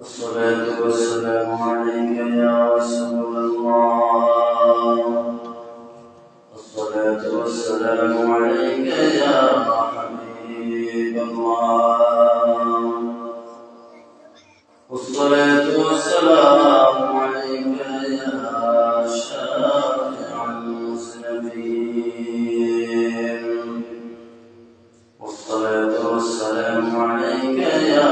الصلاة والسلام عليك يا رسول الله. الصلاة والسلام عليك يا حبيب الله. الصلاة والسلام عليك يا شافع المذنبين. والصلاة والسلام عليك يا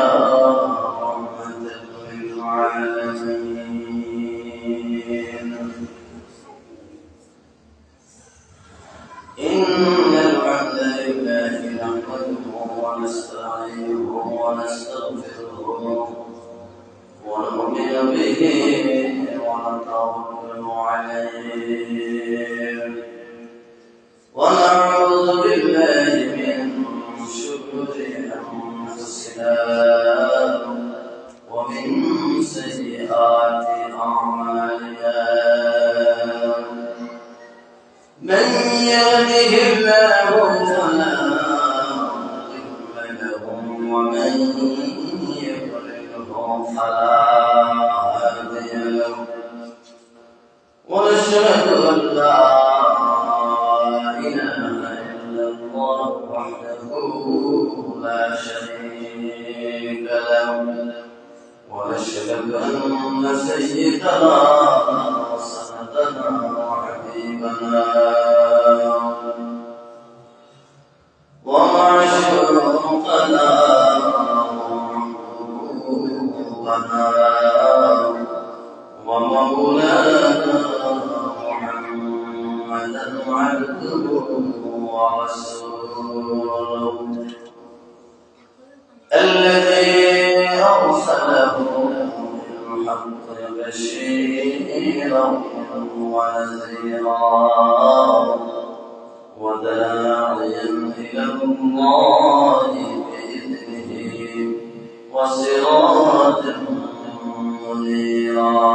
إن الحمد لله نحمده ونستعينه ونستغفره ونؤمن به ونتوكل عليه ونعوذ بالله من شرور أنفسنا ومن سيئات أعمالنا. من يهده الله فلا مضل له ومن يضلله فلا هادي له. ونشهد أن لا إله إلا الله وحده لا شريك له. ونشهد أن سيدنا وسندنا وحبيبنا ومعشوقنا ومحبوبنا ومولانا محمدا عبده ورسوله الذي أرسله بالحق بشيرا ونذيرا وداعيا إلى الله بإذنه وسراجا منيرا.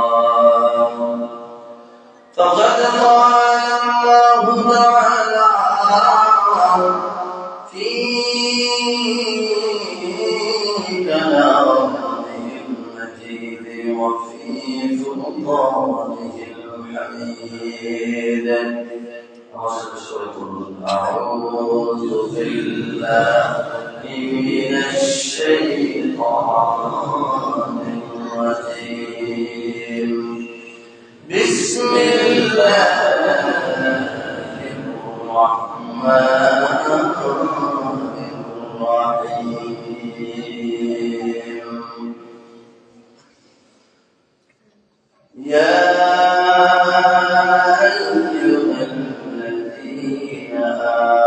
فقد قال الله تعالى في كلامه المجيد وفي فرقانه الحميد. أعوذ بالله من الشيطان الرجيم. بسم الله الرحمن الرحيم. يا أيها الذين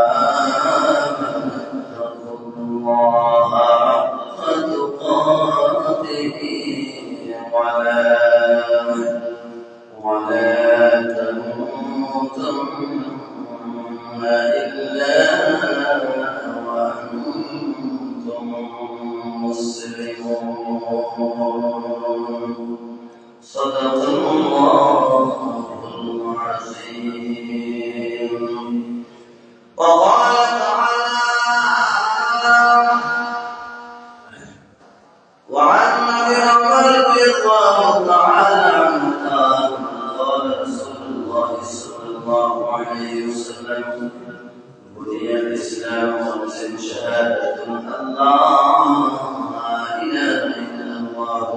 آمنوا اتقوا الله حق تقاته ولا تموتن إلا وأنتم مسلمون. صدق الله العظيم. وقال تعالى وعن ابي عمر رضي الله تعالى عنه قال رسول الله صلى الله عليه وسلم بني الاسلام خمس شهادة ان لا اله الا الله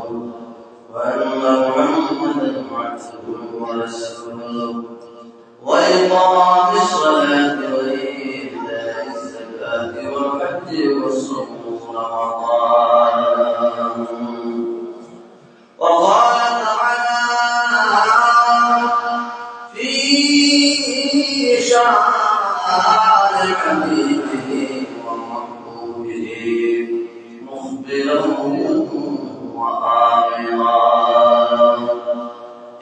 وأن محمدا عبده ورسوله وإقام الصلاة وإيتاء الزكاة والحج وصوم رمضان. وقال تعالى في شعار حبيبه ومحبوبه مخبرا وآمرا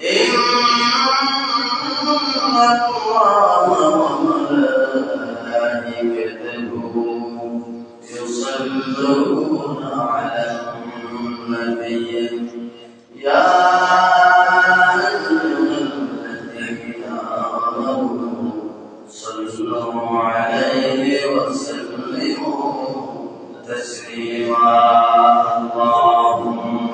إن الله وملائكته يصلون على النبي يا أيها الذين آمنوا صلوا عليه وسلموا تسليما. اللهم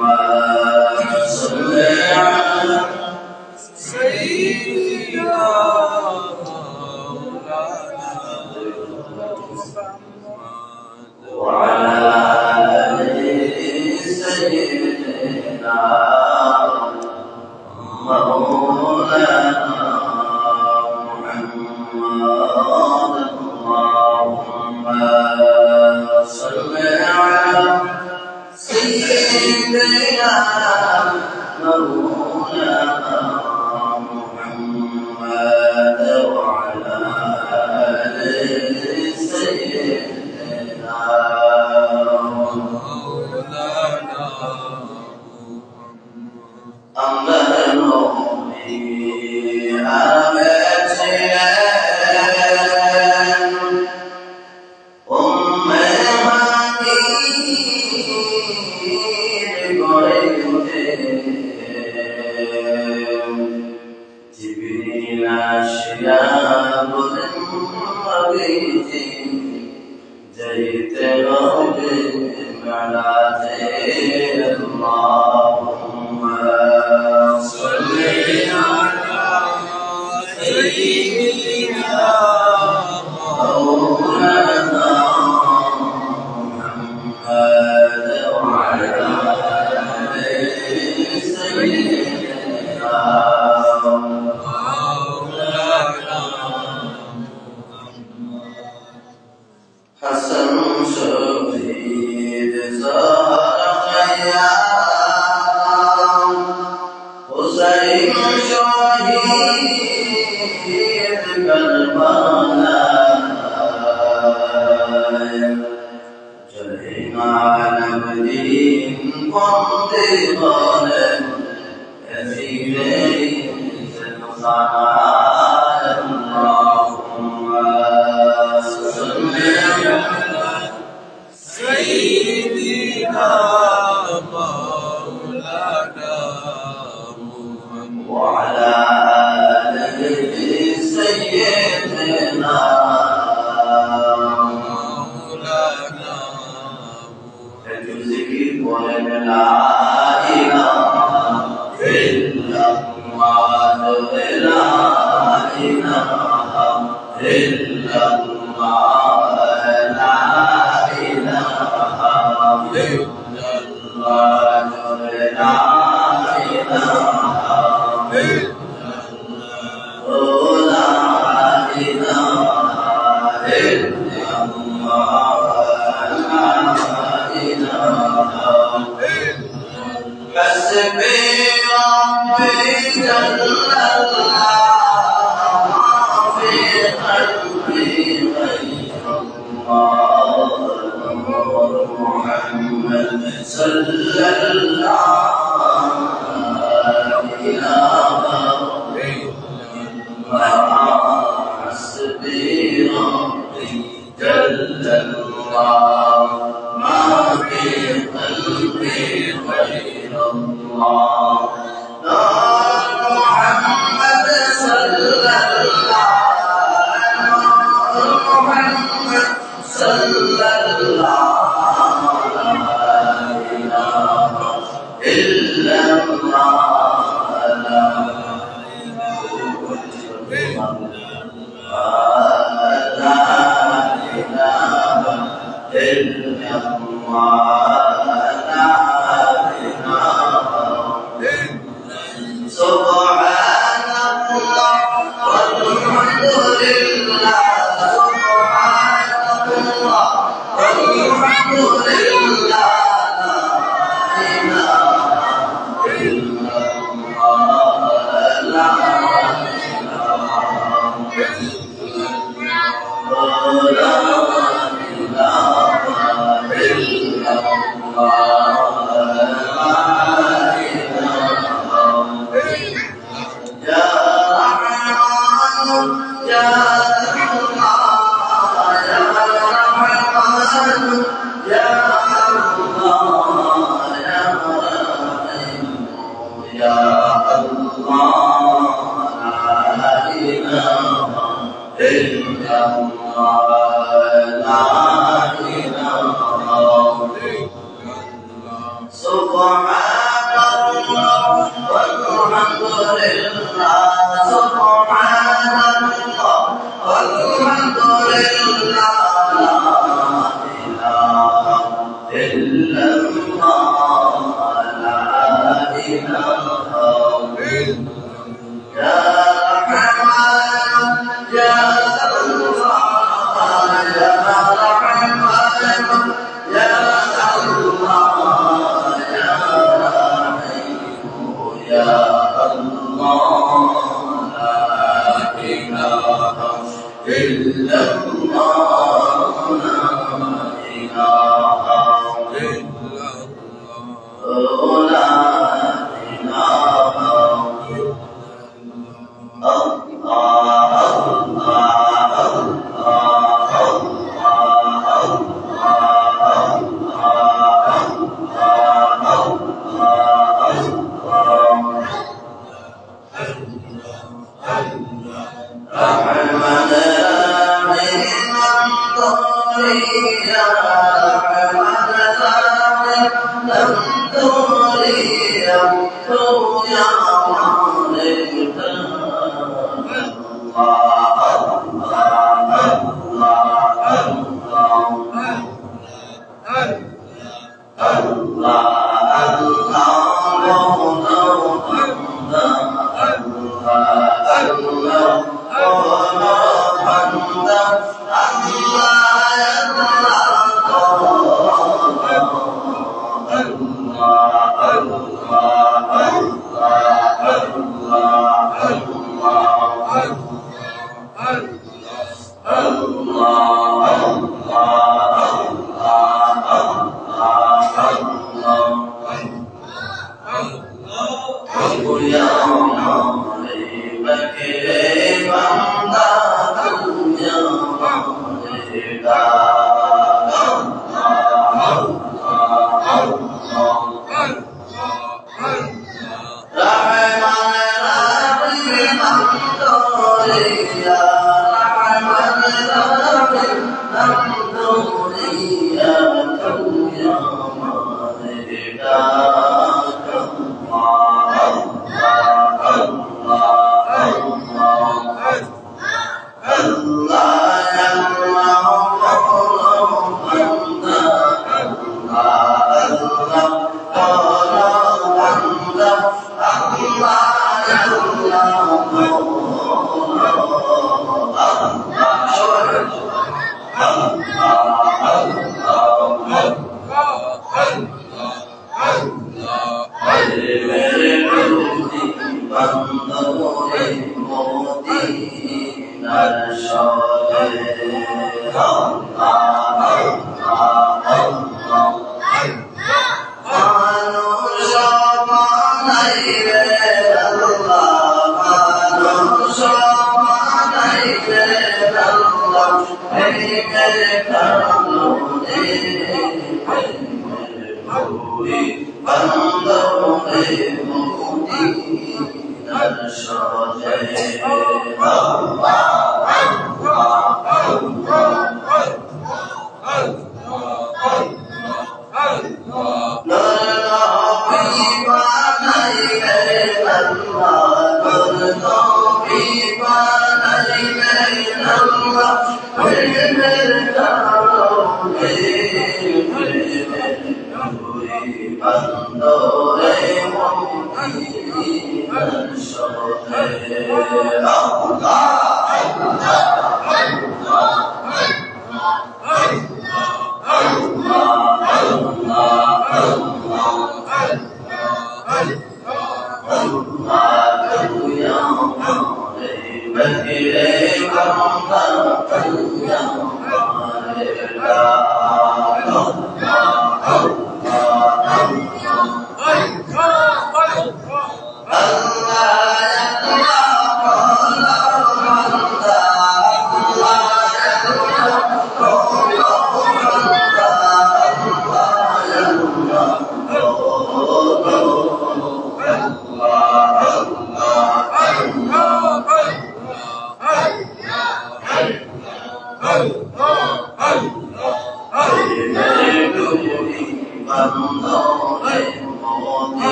سيدنا مولانا محمد اللهم صل على سيدنا مولانا محمد وعلى آل سيدنا مولانا إلا الله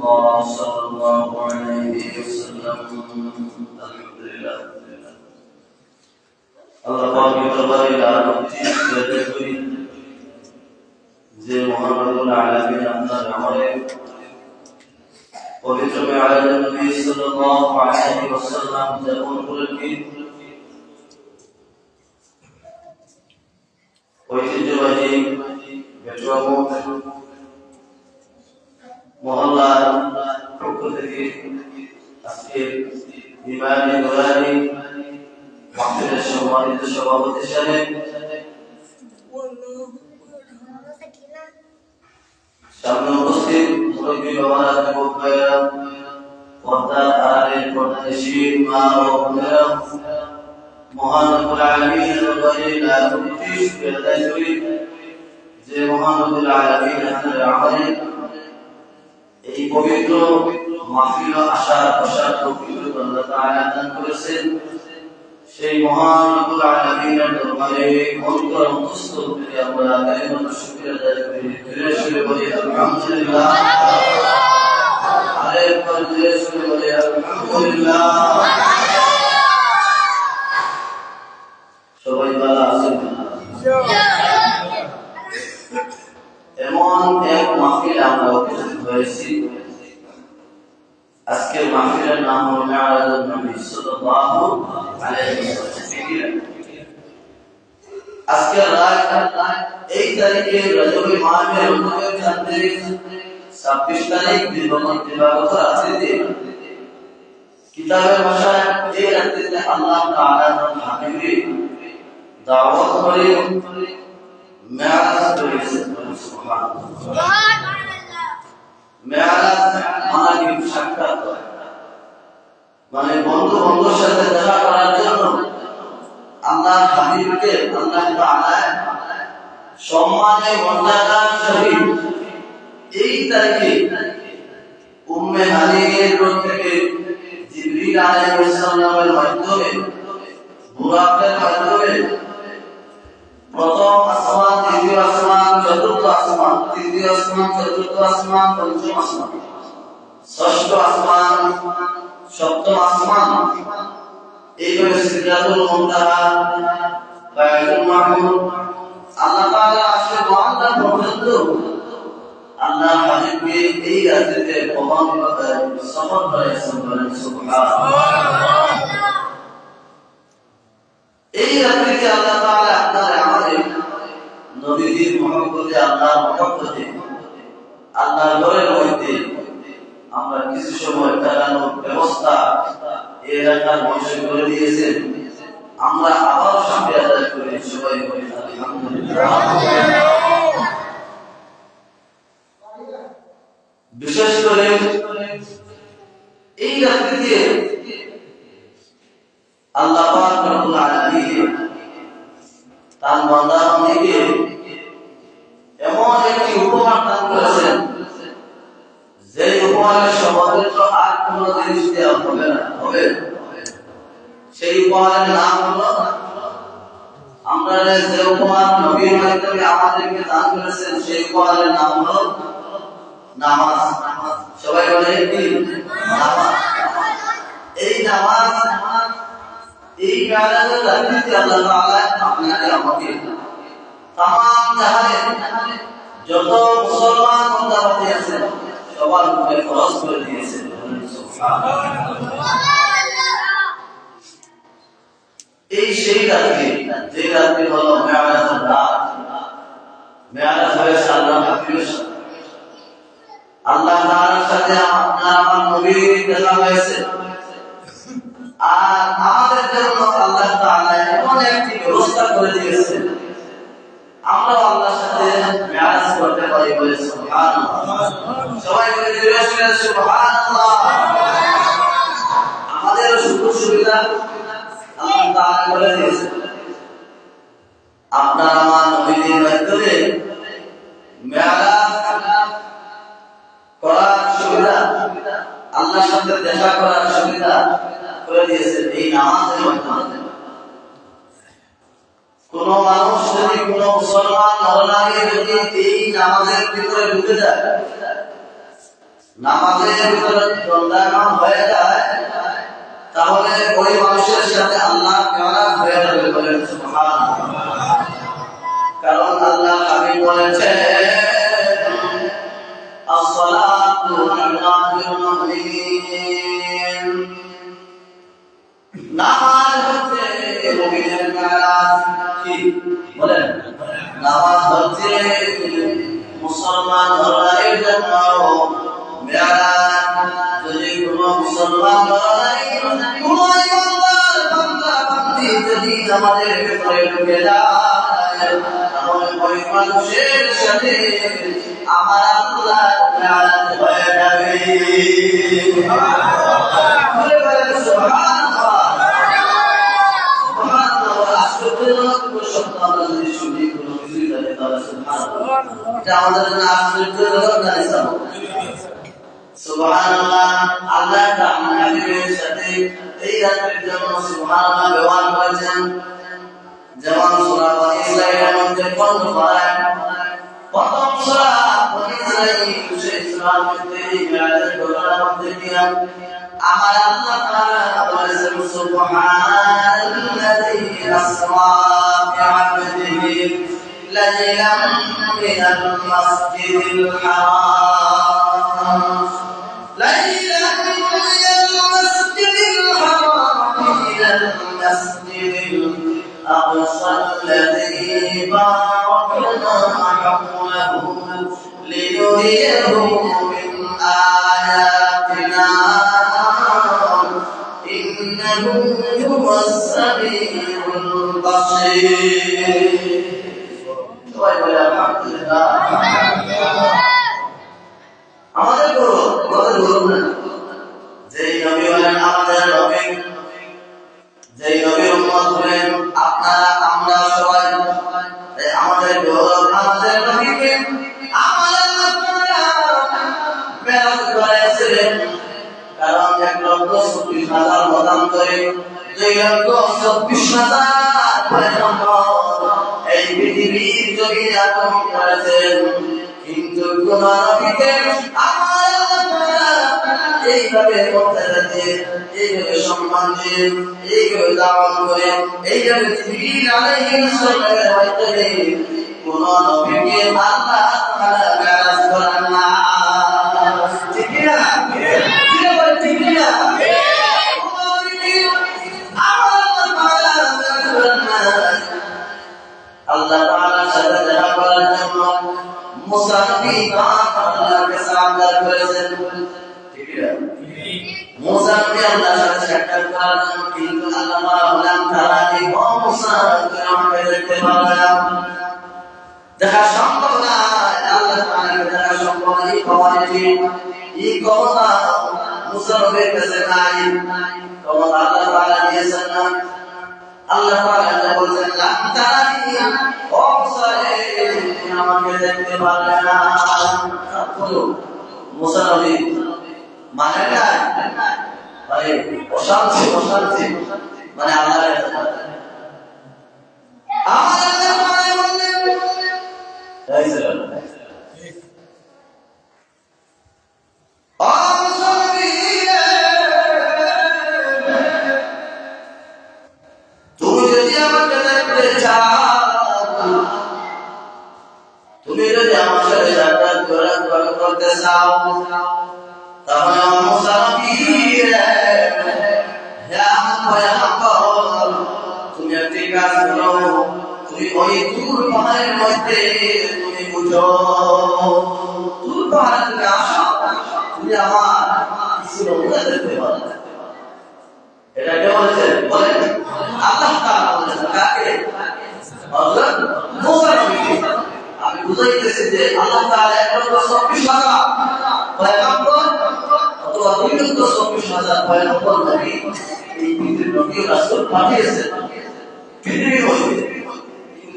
الله صلى الله عليه وسلم الحمد لله الله পাক দরবারে লানতি করতে করি যে মুহাম্মদুল আলামিন আপনার আমলে পবিত্র মেরাজ নবী সাল্লাল্লাহু আলাইহি ওয়াসাল্লাম যেমন বলেছেন ঐতিহ্যবাহী বেটুয়ামো মহল্লার পক্ষ থেকে আজকে ইমামে নুরানি মাহফিলের সম্মানিত সভাপতি সাহেব সামনে উপস্থিত মুরব্বী বাবারা যুবক ভাইরা পর্দার আড়ালের পর্দাশীল মা ও বোনেরা মহান রব্বুল আলামিনের দরবারে লাখো শুকরিয়া আদায় করি যে মহান রব্বুল আলামিন আমাদের আমলে এই পবিত্র মাহফিলে আসার বসার তৌফিক আল্লাহ তাআলা দান করেছেন সেই মহান রব্বুল আলামিনের দরবারে অন্তর অন্তস্থ করে আমরা কালিমাত শুকরিয়া আদায় করি ধীরে ধীরে বলি আলহামদুলিল্লাহ আরেকবার ধীরে ধীরে বলি আলহামদুলিল্লাহ সবাই ভালো আছেন এমন এক মাহফিলে আমরা উপস্থিত হয়েছি আজকের মাহফিলের নাম হলো মেরাজুন নবী সাল্লাল্লাহু আলাইহি ওয়াসাল্লাম আজকের রাত এই তারিখে রজবে মাহের 4 তারিখ 26 তারিখ দিবাগত রাত্রিতে কিতাবের ভাষায় এই রাত্রিতে আল্লাহ তাআলা হাবিবের দাওয়াত করে মেরাজ করেছেন সুবহানাল্লাহ মেরাজ মানে সাক্ষাৎ মানে বন্ধুর সাথে দেখা করার জন্য আল্লাহ হাবিবকে আল্লাহ তাআলা সম্মানে মর্যাদার সহিত এই তারিখে উম্মে হানির রূপ থেকে জিবরিল আলাইহিস সালামের মাধ্যমে বুরাকের মাধ্যমে প্রথম আসমান দ্বিতীয় আসমান চতুর্থ আসমান তৃতীয় আসমান চতুর্থ আসমান পঞ্চম আসমান ষষ্ঠ আসমান সপ্তম আসমান এইভাবে সিদরাতুল মুনতাহা বাইতুল মামুর আল্লাহ তাআলা আসলে মহান পর্যন্ত আল্লাহ হাবিবকে এই রাতে প্রমাণ করে সফর করেছেন সুবহানাল্লাহ এই রাতে আল্লাহ তাআলা আপনার আমাদের নবীর মহব্বতে আল্লাহর মহব্বতে আল্লাহর ঘরের মধ্যে আমরা কিছু সময় কাটানোর ব্যবস্থা এই রাখার বসে করে দিয়েছেন আমরা আবার শুকরিয়া আদায় করি সবাই বলি আলহামদুলিল্লাহ বিশেষ করে এই রাতে আল্লাহ পাক রব্বুল আলামিন তার বান্দাদেরকে এমন একটি উপহার দান করেছেন যে উপহারের সর্বোচ্চ আর কোন জিনিস দেওয়া হবে না হবে সেই উপহারের নাম হলো আমরা যে উপহার নবীর মাধ্যমে আমাদেরকে দান করেছেন সেই উপহারের নাম হলো নামাজ সবাই বলে কি নামাজ এই নামাজ এই মেরাজের রাতে আল্লাহ তাআলা আপনাকে আমাকে तमाम জাহানে যত মুসলমান বান্দাবান্দি আছেন সবার উপরে ফরজ করে দিয়েছেন সুবহানাল্লাহ এই সেই রাতে যে রাতে হলো মেরাজের রাত মেরাজ হয়েছে আল্লাহ হাবিবের সাথে আল্লাহ তাআলার সাথে আপনার আমার নবীর দেখা হয়েছে আর আমাদের জন্য আল্লাহ তাআলা এমন একটি ব্যবস্থা করে দিয়েছেন আমরা আল্লাহর সাথে মেরাজ করতে পারি বলে সুবহানাল্লাহ সবাই বলে দিবেন সুবহানাল্লাহ আমাদের সুযোগ সুবিধা আল্লাহ তাআলা করে দিয়েছেন আপনার আমার নবীর মাধ্যমে মেরাজ করার সুবিধা আল্লাহর সাথে দেখা করার সুবিধা করে দিয়েছেন এই নামাজের মাধ্যমে কোন মানুষ যদি কোন মুসলমান নরনারী যদি এই নামাজের ভিতরে ঢুকে যায় নামাজের ভিতরে দণ্ডায়মান হয়ে যায়, তাহলে ওই মানুষের সাথে আল্লাহ কেমন হয়ে যাবে বলেন সুবহানাল্লাহ। কারণ আল্লাহ হাবিব বলেছেন আসসালাতু মিরাজুল মুমিন, নামাজ হচ্ছে মুমিনের মেরাজ। কি বলেন? নামাজ হচ্ছে মুসলমান ধর্মের জন্য মেরাজ। যদি কোনো মুসলমান কোনো ইমানদার বান্দা বান্দি যদি আমাদের ভিতরে ঢুকে যায়, তাহলে ওই মানুষের সাথে আমার আল্লাহ মেরাজ হয়ে যাবে। সুবহানাল্লাহ। আল্লাহ তাআলা নবীর সাথে এই রাতের জন্য সুবহানাল্লাহ ব্যবহার করেছেন। যেমন সূরা বনী ইসরাঈলের মধ্যে বর্ণনা করা প্রথম সূরা বনী ইসরাঈল ইসরার মধ্যে মিরাজের ঘটনার মধ্যে দিয়া আমার আল্লাহ তাআলা বলেছেন সুবহানাল্লাযী আসরা বি'আবদিহি লাইলাম মিনাল মাসজিদিল হারাম লাইলাম মিনাল মাসজিদিল হারাম ইলাল মাসজিদিল আকসা আল্লাযী বারাকনা হাওলাহু লিনুরিয়াহু মিন আয়াতিনা إنه هو السميع البصير. আমাদের গৌরব না যেই নবী হলেন আমাদের নবী, যেই নবীর উম্মত হলেন আপনারা আমরা সবাই, আমাদের গৌরব আমাদের নবীকে আমাদের আপনারা মেরাজ করেছিলেন। কারণ 1,24,000 মতান্তরে 2,24,000 পয়গম্বর এই পৃথিবীর জমিনে আগমন করেছেন, কিন্তু কোন নবীকে আমার আল্লাহ এইভাবে মর্যাদা দিয়ে, এইভাবে সম্মান দিয়ে, এইভাবে দাওয়াত করে, এইভাবে জিবরিল আলাইহিস সালামের মাধ্যমে কোন নবীকে আল্লাহ তাআলা মেরাজ করেন না। ঠিক না? আল্লাহ তাআলার সাথে দেখা করার জন্য মুসা নবী আল্লাহকে সাক্ষাৎ করেছেন। ঠিক না? মুসা নবী আল্লাহর সাথে সাক্ষাৎ করার জন্য, কিন্তু আল্লাহ বললেন তারাকে ও মুসা তুমি আমাকে দেখতে পারবে না, দেখা সম্ভব না। আল্লাহ তাআলাকে দেখা সম্ভব না, এই ক্ষমতা মুসা নবীর কাছে নাই। ক্ষমতা আল্লাহ তাআলা দিয়েছেন না। আল্লাহ তাআলা বলেছেন লাম তারানি ও মুসা তুমি আমাকে দেখতে পারবে না। মুসা নবী মানে না ভাই অশান্তি মানে আল্লাহর বললেন তুমি যদি আমাকে দেখতে চাও, তুমি যদি আমার সাথে সাক্ষাৎ করতে চাও, তাহলে মুসা নবী তুমি একটি কাজ করো, তুমি ওই দূর পাহাড়ের মধ্যে তুমি বুঝো, দূর পাহাড় থেকে আসো, তুমি আমার কিছু নমুনা দেখতে পারো। এটা কে বলেছেন? বলেন আল্লাহ তাআলা বলেছেন। কাকে? হযরত মুসা নবীকে। আমি বুঝাইতেছি যে আল্লাহ তাআলা 1,24,000 পয়গম্বর অথবা 2,24,000 পয়গম্বর নবী এই পৃথিবীর নবী রাসূল পাঠিয়েছেন পৃথিবীর মধ্যে।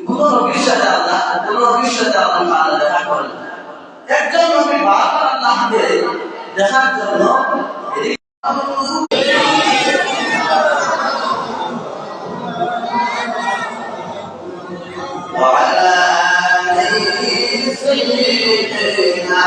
কোন নবীর সাথে আল্লাহ তাআলা দেখা করেন। একজন নবী বারবার আল্লাহকে দেখার জন্য وعلى آله سيدنا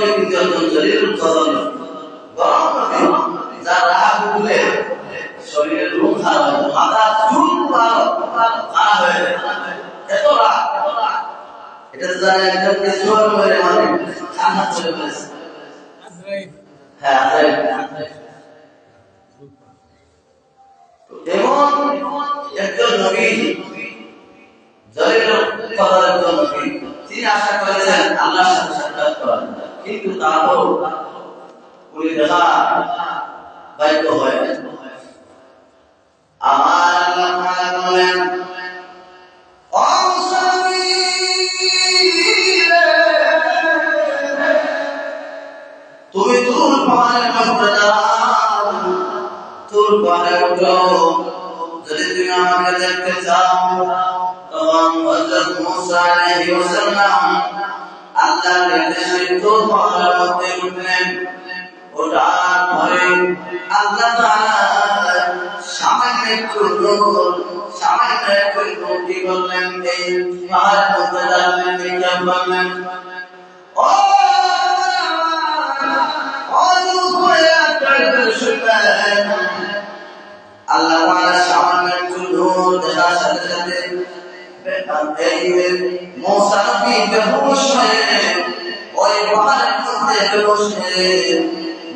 নবী কিন্তু একজন জলিলুল কদর গরম নবী যার রাগ উঠলে শরীরের রূপ খারাপ হয় মাথা চুল খারাপ হয়ে যায় এত রাগ এটা তো জানে একজনকে জোর করে মানে ঠান্ডা চলে গেছে হ্যাঁ এমন একজন নবী জলিলুল কদর একজন নবী তিনি আশা করেছেন আল্লাহর সাথে সাক্ষাৎ করার কিন্তু তারপর উনি দেখা বাধ্য হয় আমার আল্লাহ তাআলা বলেন তুমি তুর পাহাড়ের মধ্যে যাও তুর পাহাড়ে উঠো যদি তুমি আমাকে দেখতে চাও তখন হযরত মুসা আলাইহিস সালাম আল্লাহর নির্দেশে তুর পাহাড়ের মধ্যে উঠলেন ওঠার পরে আল্লাহ তাআলা সামান্য একটু কি করলেন এই পাহাড়ের মধ্যে দাঁড়ালেন নিক্ষেপ করলেন আল্লাহ তাআলা সামান্য একটু নূর দেখার সাথে সাথে মুসা নবী বেহুশ হয়ে ওই পাহাড়ের মধ্যে বেহুশ হয়ে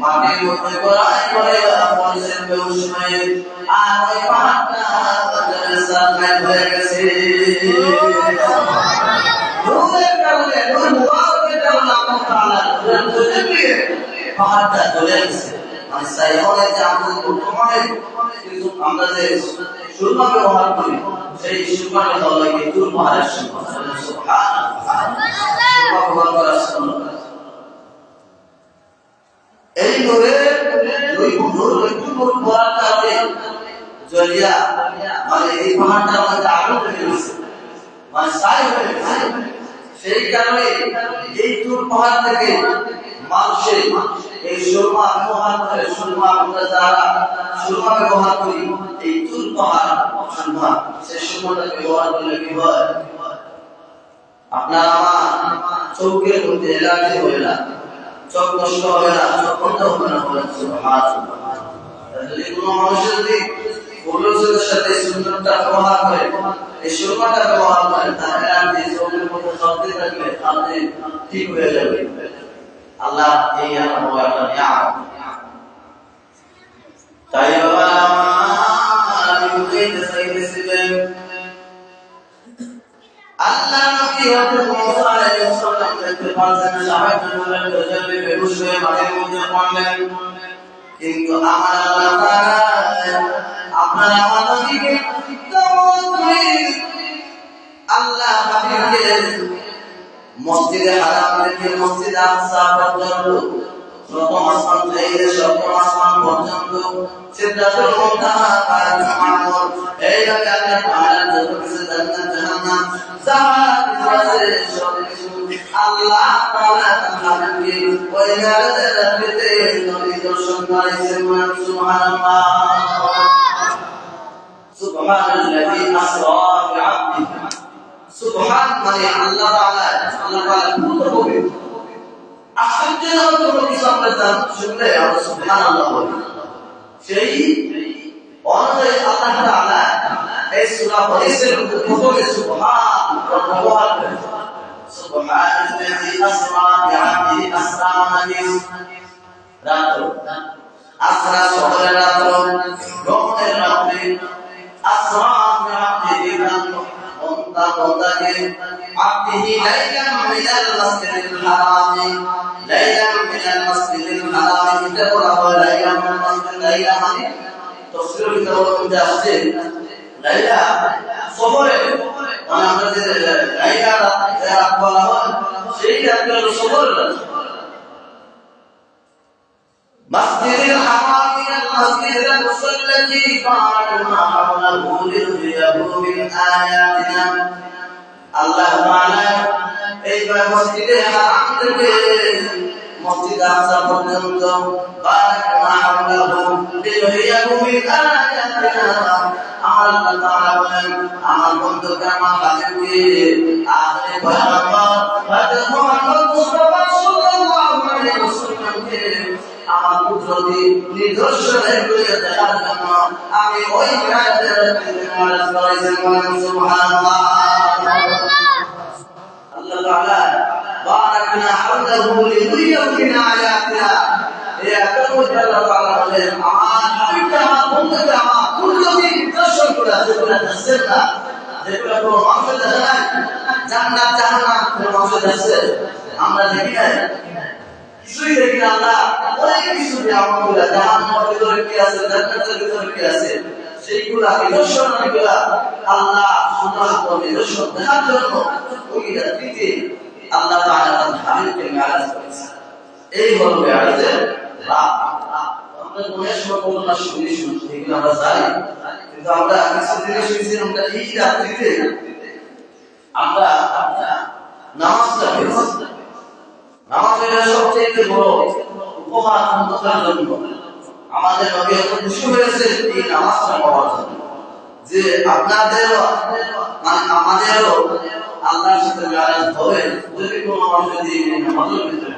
মাটির মধ্যে গড়ায় পড়ে পড়েছেন বেহুশ হয়ে আর ওই পাহাড়টা সারনায় হয়ে গেছে নূরের কারণে নূর মুবারকের কারণে আল্লাহ তাআলা পাহাড়টা চলে গেছে মানে সাইহনে যে আমাদের বর্তমানে কিন্তু আমরা যে সুরমা ব্যবহার করি সেই সুরমাটা বলা হয় তুর পাহাড়ের সুরমা সুবহানাল্লাহ এই নূরের দুই নূর পড়ার কারণে জ্বলিয়া মানে এই পাহাড়টার মধ্যে আগুন লেগে গেছে মানে ছাই হয়ে গেছে সেই কারণে এই তুর পাহাড় থেকে মানুষের এই সুরমা ব্যবহার করে সুরমা আমরা যারা সুরমা ব্যবহার করি এই তুর পাহাড় সুরমা সেই সুরমাটাকে ব্যবহার করলে কি হয় আপনার আমার চোখের মধ্যে এলার্জি হয় না চোখ নষ্ট হবে না চোখ বন্ধ হবে না বলেন সুবহানাল্লাহ যদি কোনো মানুষের যদি পরিবেশের সাথে সুন্দরতা ব্যবহার করে এই সুরমাটা ব্যবহার করে তাহলে আপনি চোখের মধ্যে চলতে থাকলে আপনি ঠিক হয়ে যাবে আল্লাহ এই আমার একটা নিয়ামত তাই বাবা আমি বুঝাইতে চাইতেছিলেন আল্লাহ নবী হযরত মুসা আলাইহিস সালাম দেখতে পাচ্ছেন সাহায্য করলেন গজবে বেহুশ হয়ে মাটির মধ্যে পড়লেন কিন্তু আমার আল্লাহ তাআলা আপনার আমার নবীকে আল্লাহ হাবিবকে মসজিদে হারাম থেকে মসজিদে আকসা পর্যন্ত প্রথম আসমান থেকে সপ্তম আসমান পর্যন্ত সিদরাতুল মুনতাহা কায়তুল মা'মুর এই জায়গাতে পাহাড়ের যত কিছু জান্নাত জাহান্নাম যা আছে সব কিছু আল্লাহ তাআলা তাআলাকে ওই মেরাজের রাতে নবী দর্শন করেছেন সুবহানাল্লাহ সুবহানাল্লাযী আসরা বি'আবদিহি সুবহান মানে আল্লাহ তাআলা পুরো পবিত্র আশ্চর্যজনক কোনো কিছু আমরা শুনলে আমরা সুবহানাল্লাহ বলি সেই অনুযায়ী আল্লাহ তাআলা এই সূরা বনিসের প্রথমে সুবহান ব্যবহার করেছেন সুবহানাল্লাযী আসরা বি'আবদিহি আসরা মানে রাত আসরা সকালের রাত ভ্রমণের রাত্রি আসরা বি'আবদিহি عبده ليلا من المسجد الحرام ليلا من المسجد الحرام تقول ليلا من المسجد ليلا মানে তফসিরের ভিতরে মধ্যে আসছে লাইলা সফরে মানে আমরা যে লাইলা রাত বলা হয় সেই রাতটা হলো সফরের রাত مسجد الحرام إلى المسجد الأقصى الذي باركنا حوله لنريه من آياتنا الله تعالى এই মসজিদে হারাম থেকে মসজিদ আকসা পর্যন্ত বারাকনা হাওলাহু লিনুরিয়াহু মিন আয়াতিনা আমার আল্লাহ তাআলা বলেন আমার বন্ধুকে আমার হাবিবকে আখিরি পয়গম্বর হযরত মুহাম্মদ মুস্তাফা সাল্লাল্লাহু আলাইহি আসমানকে আমার কুদরতি নিদর্শনে করে দেখার জন্য আমি ওই মেরাজের মেরাজ করেছি। সুবহানাল্লাহ। আল্লাহ তাআলা বারাকনা হাওলাহু লিনুরিয়াহুমিন আয়াতিনা। এই আয়াতগুলো আল্লাহ তাআলা বলেন আমার হাবিবকে আমার বন্ধুকে আমার কুদরতি নিদর্শন করে যেগুলো দেখছেন না, যেগুলো কোনো মানুষ দেখে নাই, জান্নাত জাহান্নাম কোনো মানুষ দেখছে আমরা দেখি নাই, কিছুই দেখি না। আমরা অনেক কিছু যে আমলগুলো জাহান্নামের ভিতরে কি আছে, জান্নাতের ভিতরে কি আছে, সেইগুলা নিদর্শনগুলা আল্লাহ সুন্দর নিদর্শন দেখার জন্য ওই রাত্রিতে আল্লাহ তাআলা তার হাবিবকে মেরাজ করেছেন। এই হলো মেরাজের রাত। আমরা মনে সময় বলনা শুনি এগুলো আমরা জানি, কিন্তু আমরা কিছু জিনিস শুনছি আমরা এই রাত্রিতে আমরা নামাজটা পড়েছি। নামাজের সবচেয়ে বড় উপহার উম্মতের জন্য আমাদের নবী এত খুশি হয়েছে এই নামাজটা পড়ার জন্য যে আপনাদেরও মানে আমাদেরও আল্লাহর সাথে মেরাজ হবে। যদি কোনো মানুষ যদি নামাজের ভিতরে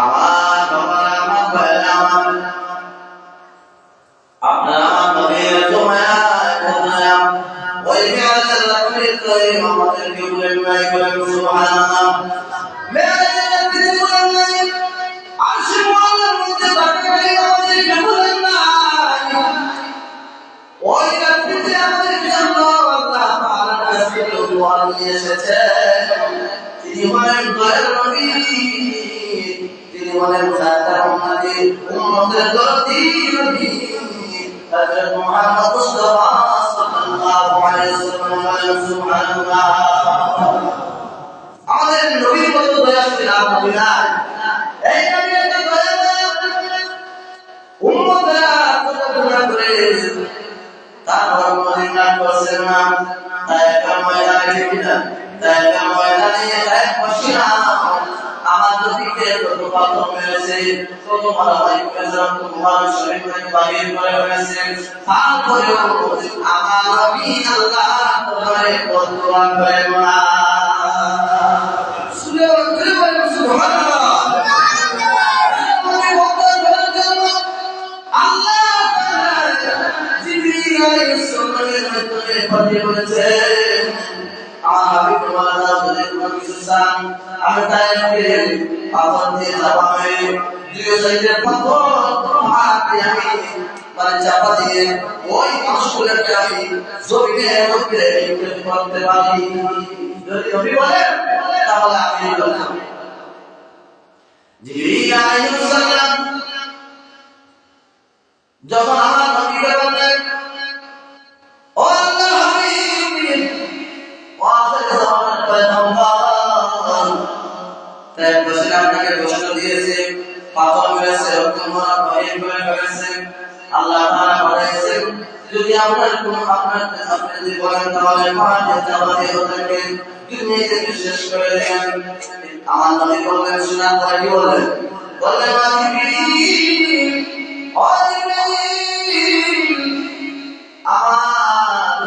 আমার বাবা আমার ভাইরা আমার আপনার আমার নবীর তোমায়া তোমায়া ওই মেরাজের রাতে কই আমাদেরকে বলেন নাই বলেন সুবহানাল্লাহ। মেরাজের রাতে বলেন নাই আরশে মুআল্লার মধ্যে বাকি আমাদেরকে বলেন নাই। ওই রাতে আমাদের জন্য আল্লাহ তাআলা কাছে দোয়া নিয়ে এসেছে। তিনি বলেন দয়ার নবী, তিনি বলেন সাতার উম্মতের দরদি নবী হযরত মুহাম্মদ মুস্তাফা সাল্লাল্লাহু আলাইহি ওয়াসাল্লাম বলেন সুবহানাল্লাহ। আমাদের নবীর কত দয়াশীল আর নবী নাই। এই নবী এত দয়াময়, উম্মতরা কত গুনাহ করে তারপর মদিনা করছেন না। তাই ময়দানে কিনা তাই ময়দানে তাই বসিনা আমার নবীকে কত পাথর মেরেছে, কত মারামারি করেছে, কত মানুষ শরীর থেকে বাহির করে ফেলেছে। তারপরেও আমার নবী আল্লাহ দরবারে বদদুয়া করে না। সুবহানাল্লাহ। আল্লাহ জিবরিল আলাইহিস সালামের মাধ্যমে পাঠিয়ে বলেছেন আমার হাবিব ওয়ালা যদি কোনো কিছু চান আমি তাইকে পাথর দিয়ে চাপাবে, দুই সাইডে পাথর হাতে আমি মানে চাপা দিয়ে ওই মানুষগুলোকে আমি জমিনের মধ্যে করতে পারি। যদি নবী বলেন তাহলে আমি বললাম। জিবরিল আলাইহিস সালাম যখন আমার নবীকে বললেন ও আল্লাহ হাবিব ওয়াজের জামানার পয়গম্বর, তাই বসে আপনাকে কষ্ট দিয়েছে, পাথর মেরেছে, রক্তমারা বাহির করে ফেলেছে। আল্লাহ তাআলা বলেছেন যদি আপনার কোনো আপনি যদি বলেন তাহলে পাহাড়ে চাপাতে ওদেরকে দুনিয়া থেকে শেষ করে দেন। আমার নবী বললেন শোনা পরে কি বললেন? বললেন জিবরিল ও জিবরিল আমার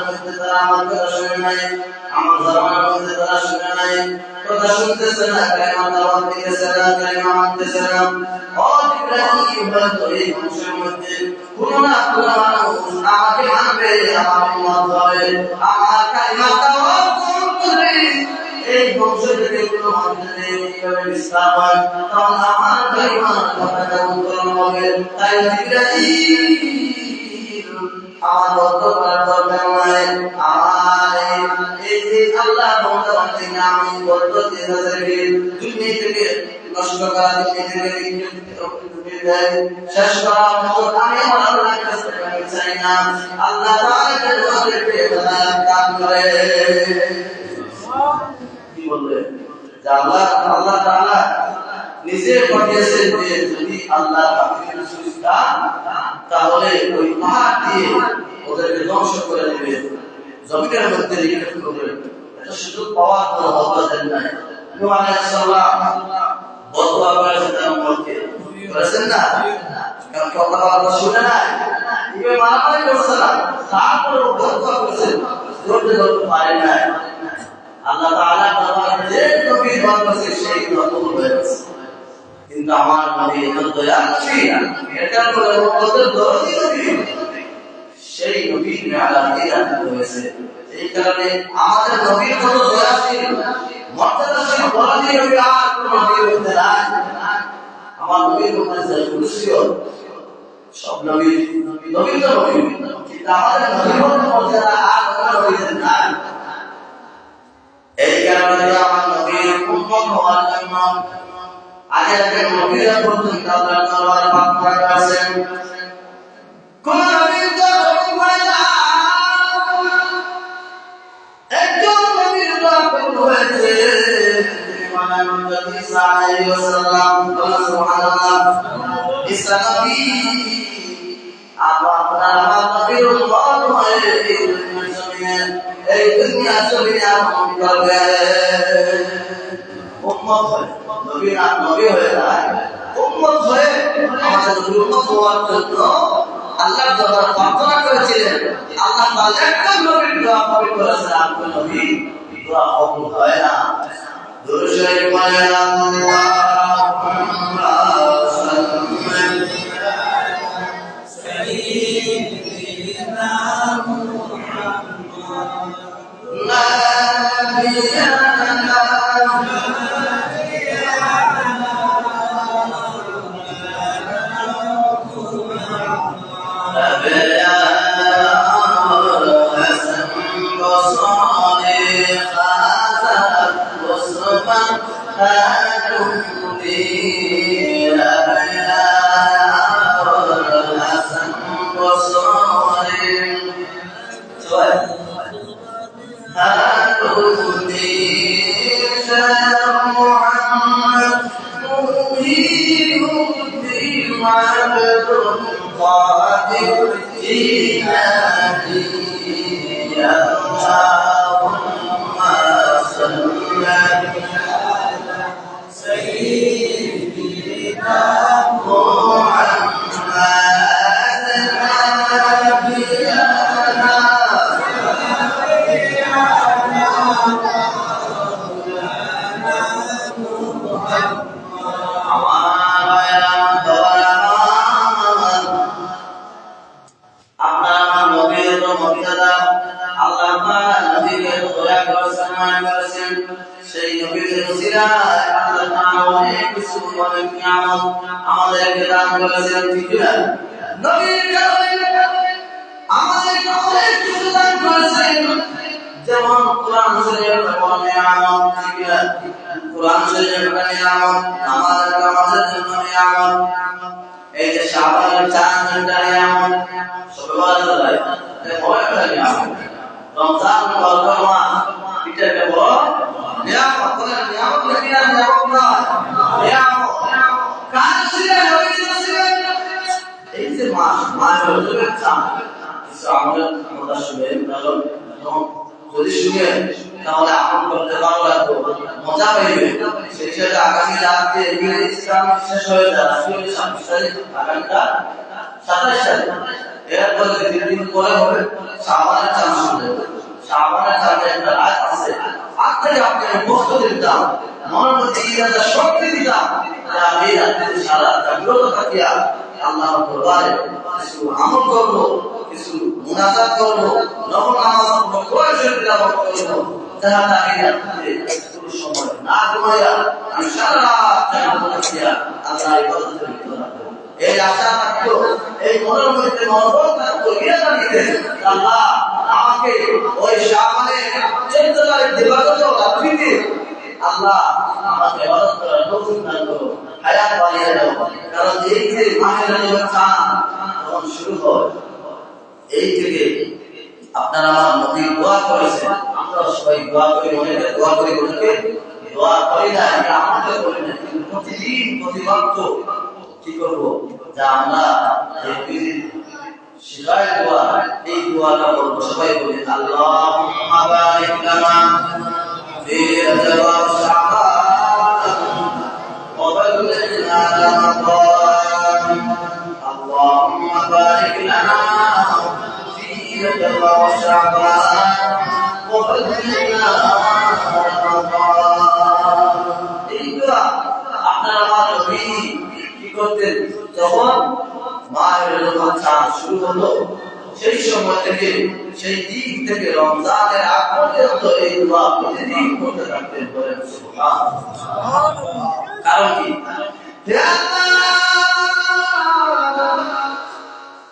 মধ্যে তারা আমার কথা শুনে নাই, আমার জামানার মধ্যে তারা শুনে নাই, কথা শুনতেছে না, কালেমা দাওয়াত দিতেছে না, কালেমা মানতেছে না। ও জিবরাইল বলতো এই মানুষের মধ্যে কোন না কোন মানুষ আমাকে মানবে, আমার উম্মত হবে, আমার কালেমা দাওয়াত করবে। এই বংশ থেকে কোন মানুষের এইভাবে ইসলাম হয় তখন আমার কালেমা কথা গ্রহণ হবে। তাই জিবরাইল আমার বদ্ধ করার দরকার নাই, আমার এই যে আল্লাহ বন্ধ করতে আমি বদ্ধ তাদেরকে দুনিয়া থেকে নষ্ট করা, দুনিয়া থেকে শেষ করার মতো আমি আমার আল্লাহর কাছে চাই না। আল্লাহ তাআলা আমাদেরকে দান করে কি বললেন যে আল্লাহ তাআলা নিজে পাঠিয়েছেন যে যদি আল্লাহ হাবিবের সুস্থা তাহলে ওই পাহাড় দিয়ে ওদেরকে ধ্বংস করে দেবে, জমিনের মধ্যে নিক্ষেপ করবে। এটা সুযোগ পাওয়ার কোনো হতাশা নাই। নূহ আলাইহিস সালাম বদুয়া করেছেন তার উম্মতকে, করেছেন না? কারণ কথা বলা শুনে নাই, ইবে মারামারি করছে না, তারপরে বদুয়া করেছেন, ধরতে পারে নাই। আল্লাহ তাআলা দরবারে যে দোয়া করেছে সেই দোয়া কবুল হয়ে গেছে। কিন্তু আমার নবী এত দয়ালু, এটা করে কত দরদি নবী, সেই নবী মেরাজে রাখতে হয়েছে। এই কারণে আমাদের নবীর কত দয়াশীল, মর্যাদাশীল, দরদি নবী আর কোন নবী হতে নাই। আমার নবীর মধ্যে খুশিও সব নবী নবী তো নবী, কিন্তু আমাদের নবীর মর্যাদা আর কোন নবীদের নাই। এই কারণে আমার নবীর উম্মত হওয়ার জন্য আগে আগে নবীরা পর্যন্ত আল্লাহর দরবারে প্রার্থনা করেছেন। কোন নবীর তো কবুল হয় না, একজন নবীর দোয়া কবুল হয়েছে। মুহাম্মদ সাল্লাল্লাহু আলাইহি ওয়াসাল্লাম, সুবহানাল্লাহ। ঈসা নবী আপনার নবীর উম্মত হয়ে এই দুনিয়া জমিনে আগমন করবে। উম্মত হয়ে নবী না, নবী হয়ে যায় উম্মত হয়ে আমাদের নবীর উম্মত হওয়ার জন্য আল্লাহর দরবারে প্রার্থনা করেছিলেন। আল্লাহ তাআলা একজন নবীর দোয়া কবুল করেছেন, আর কোন নবী দোয়া কবুল হয় না। দুরূদ শরীফ পড়েন, আল্লাহুম্মা সাইয়্যিদিনা মুহাম্মদ নাবিয়ানা সেই নবীর ওসিলায় আল্লাহ তাআলা অনেক কিছু অনেক নিয়ামত আমাদেরকে দান করেছেন। ঠিক না? নবীর কারণে আমাদেরকে অনেক কিছু দান করেছেন, যেমন কোরআন শরীফের একটা নিয়ামত। ঠিক না? কোরআন শরীফের একটা নিয়ামত, নামাজের জন্য নিয়ামত, এই যে শাবানের 4 ঘন্টা নিয়ামত, সবাই বলে এটা বড় একটা নিয়ামত। রমজান বরকত মাস, এটা একটা বড় নিয়ামত। কোরআন নিয়ামত নাকি না? নিয়ামত না, নিয়ামত। কার ছিল? নবীর ছিল। এই যে মাস হলো চাঁদ, কিছু আমাদের কথা শুনে কারণ যদি শুনে তাহলে আমল করতে ভালো লাগবে, মজা পাইবে। সেই সাথে আগামী রাতে ইসলাম শেষ হয়ে যায়, 26 তারিখ, আগামীটা 27 তারিখ। এরপরে 3 দিন পরে হবে শাবানের চাঁদ শুরু হবে। শাবানের চাঁদে একটা রাত আছে, আজ থেকে আপনি প্রস্তুতি দিতাম, মনের মধ্যে ইরাদা শক্তি দিতাম, আমি রাতে সারা জাগ্রত থাকিয়া আল্লাহর দরবারে কিছু আমল করবো, কিছু মুনাজাত করবো, নফল নামাজ পড়বো, কোরআন শরীফ তিলাওয়াত করবো, যাহাতে আমি রাতে পুরো সময় না ঘুমাইয়া আমি সারা রাত জাগ্রত থাকিয়া আল্লাহর ইবাদতে লিপ্ত থাকবো। এই আশা থাকতো, এই মনের মধ্যে মনোবল থাকতো, ইরাদা নিতে আল্লাহ আমাকে ওই শাবানের 14 তারিখ দিবাগত রাত্রিতে আল্লাহ আমাকে ইবাদত করার তৌফিক দান করো, হায়াত বাড়িয়ে দাও। কারণ এই যে মাহে রজব চাঁদ যখন শুরু হয়, এই থেকে আপনারা আমার নবী দোয়া করেছেন, আমরা সবাই দোয়া করি, অনেকে দোয়া করি, অনেকে দোয়া করি না, এটা আমাদের করি না, কিন্তু প্রতিদিন প্রতিবাক্য কি করবো, যা আমরা এই শিখায় দোয়া, এই দোয়াটা বলবো, সবাই বলি আল্লাহুম্মা বারিক লানা ফি রজব ওয়া শাবান ওয়া বাল্লিগনা রমাদান। আল্লাহুম্মা বারিক লানা ফি রজব ওয়া শাবান ওয়া বাল্লিগনা রমাদান। করতেন যখন মায়ের যখন চাঁদ শুরু হলো সেই সময় থেকে সেই দিক থেকে রমজানের আগ পর্যন্ত এই দোয়া প্রতিদিন করতে থাকতেন। বলেন সুবহানাল্লাহ। কারণ কি?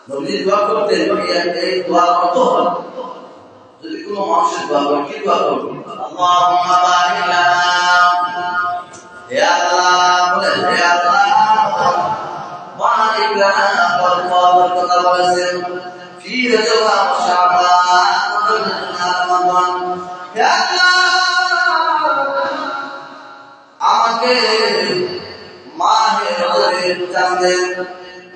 নবী দোয়া করতেন, এই দোয়া কত যদি কোনো মানুষের দোয়া করে কি দোয়া করবে? আল্লাহুম্মা বারিক লানা, হে আল্লাহ বলে হে আল্লাহ বারিক লানা, বরকত কথা বলেছেন ফি রজব ওয়া শাবান ওয়া রমাদান। হে আল্লাহ আমাকে মাহে রজবের চাঁদের